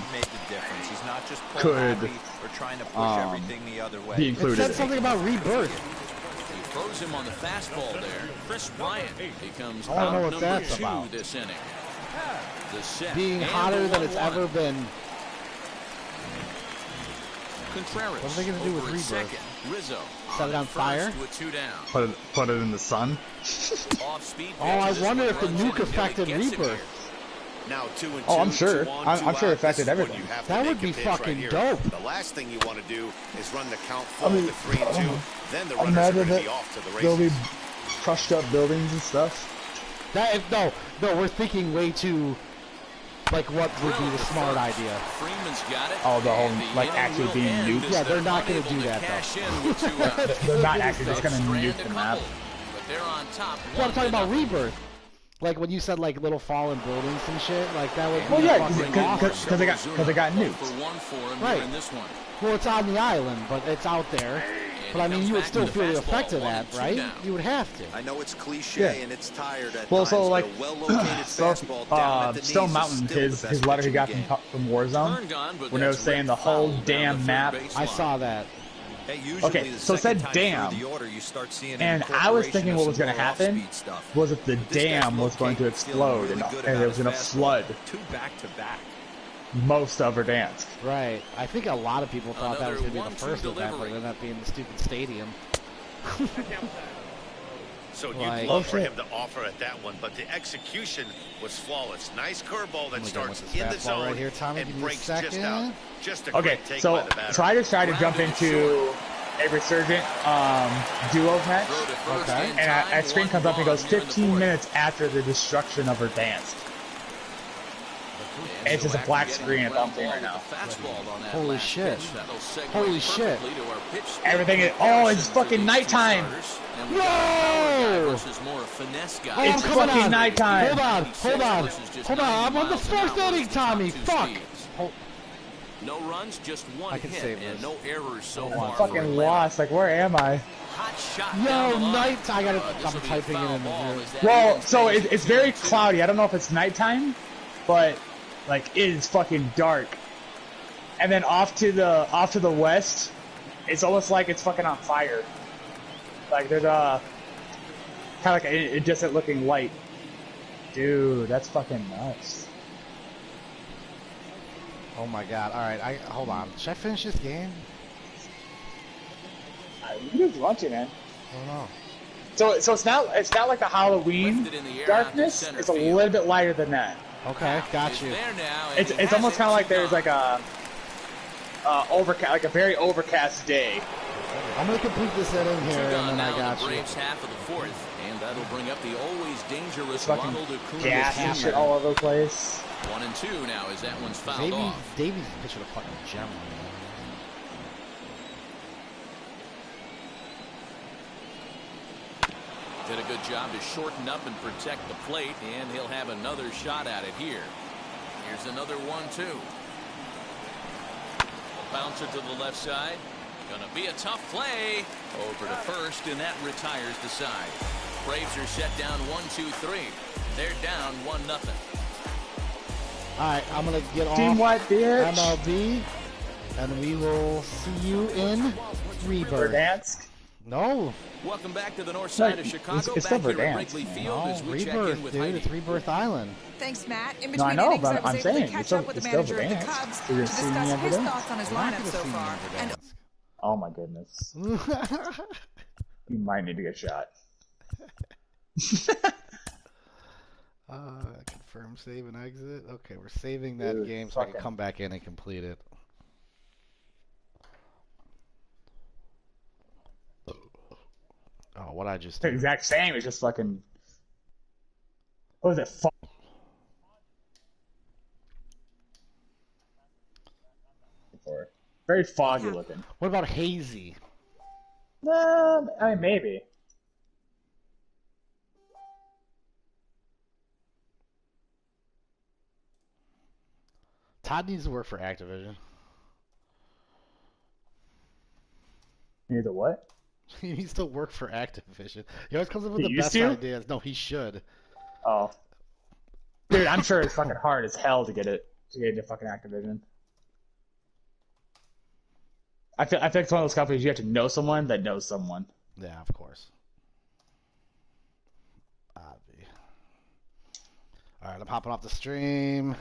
could be included. It said something about Rebirth. Throws him on the fastball there. Chris Bryant becomes I don't know what that's about. This inning. Being hotter than it's ever been. Contreras. What are they going to do with Rebirth? Rizzo. Set it on fire? With 2 down. Put it in the sun. I wonder if the nuke affected Rebirth. Now 2-2. Oh, I'm sure. I'm sure it affected everything. That would be fucking dope. The last thing you want to do is run the count forward to 3-2. Then the runners are going to be off to the races. There'll be crushed up buildings and stuff. No, we're thinking way too. Like, what would be the smart idea? Freeman's got it. Oh, the whole, like, actually being nuked? Yeah, they're not going to do that, though. They're not actually just going to nuke the map. But they're on top. Well, I'm talking about Rebirth. Like, when you said, like, little fallen buildings and shit, like, that would be well, yeah, because they got nuked. Right. Well, it's on the island, but it's out there. But, I mean, you would still feel the effect of that, right? You would have to. I know it's cliche and it's tired at well, times, so, like, Stone Mountain, his letter he got from Warzone, when it was saying the whole damn map. I saw that. Okay, so it said dam, and I was thinking what was going to happen was that the dam was going to explode and it was going to flood most of Verdansk. Right. I think a lot of people thought that was going to be the first event, but it ended up being the stupid stadium. So you'd love for him to offer at that one, but the execution was flawless. Nice curveball that starts in the zone right here, Tommy. and breaks just out. Just a okay, great take so by the batter. I just tried to jump into a resurgent duo match, okay. And a screen comes up and goes 15 minutes after the destruction of Verdansk. And it's just a black screen at the right now. Holy shit. Holy shit. Everything is, oh, it's fucking nighttime. No! It's fucking nighttime. Hold on. I'm on the first inning, Tommy. Fuck. No runs, just one hit, and no errors so far. I'm fucking lost. Like, where am I? Yo, night. I'm typing it in the Well, so it's very cloudy. I don't know if it's nighttime, but like it is fucking dark. And then off to the west, it's almost like it's fucking on fire. Like there's kind of like a distant looking light. Dude, that's fucking nuts. Oh my god! All right, hold on. Should I finish this game? You just watch it, man. I don't know. So it's not like the Halloween darkness. It's a little bit lighter than that. Okay, got you. It's almost kind of like there's like a overcast, like a very overcast day. I'm gonna complete this inning here, and then I got you. Braves half of the fourth, and that'll bring up the always dangerous Fucking Ronald Acuna. gas and shit all over the place. 1-2 now as that one's fouled off. Davies pitching a fucking gem. Did a good job to shorten up and protect the plate, and he'll have another shot at it here. Here's another 1-2. A bouncer to the left side. Gonna be a tough play. Over to first, and that retires the side. Braves are set down 1-2-3. They're down 1-0. Alright, I'm gonna get off Team White bitch. MLB, and we will see you in Rebirth. Verdansk? No. Welcome back to the north side of Chicago. It's back still here at Verdansk. Wrigley Field No, as we check Rebirth, in with dude. Heidi. It's Rebirth Island. Thanks, Matt. In No, I between know, innings, but I was I'm able saying to catch it's up with the manager of the Verdansk. Cubs So to you're seeing me discuss in his Verdansk? thoughts on his You're not lineup gonna so see me far. in And Verdansk. Oh my goodness. You might need to get shot. Confirm save and exit. Okay, we're saving that game so I can come back in and complete it. Oh, what I just The did. exact same. It's just fucking. What was it? Very foggy looking. What about hazy? I mean, maybe. Todd needs to work for Activision. Neither what? He needs to work for Activision. He always comes up with He the used best to? ideas. No, he should. Oh. Dude, I'm sure it's fucking hard as hell to get into fucking Activision. I feel like it's one of those companies you have to know someone that knows someone. Yeah, of course. Alright, I'm hopping off the stream.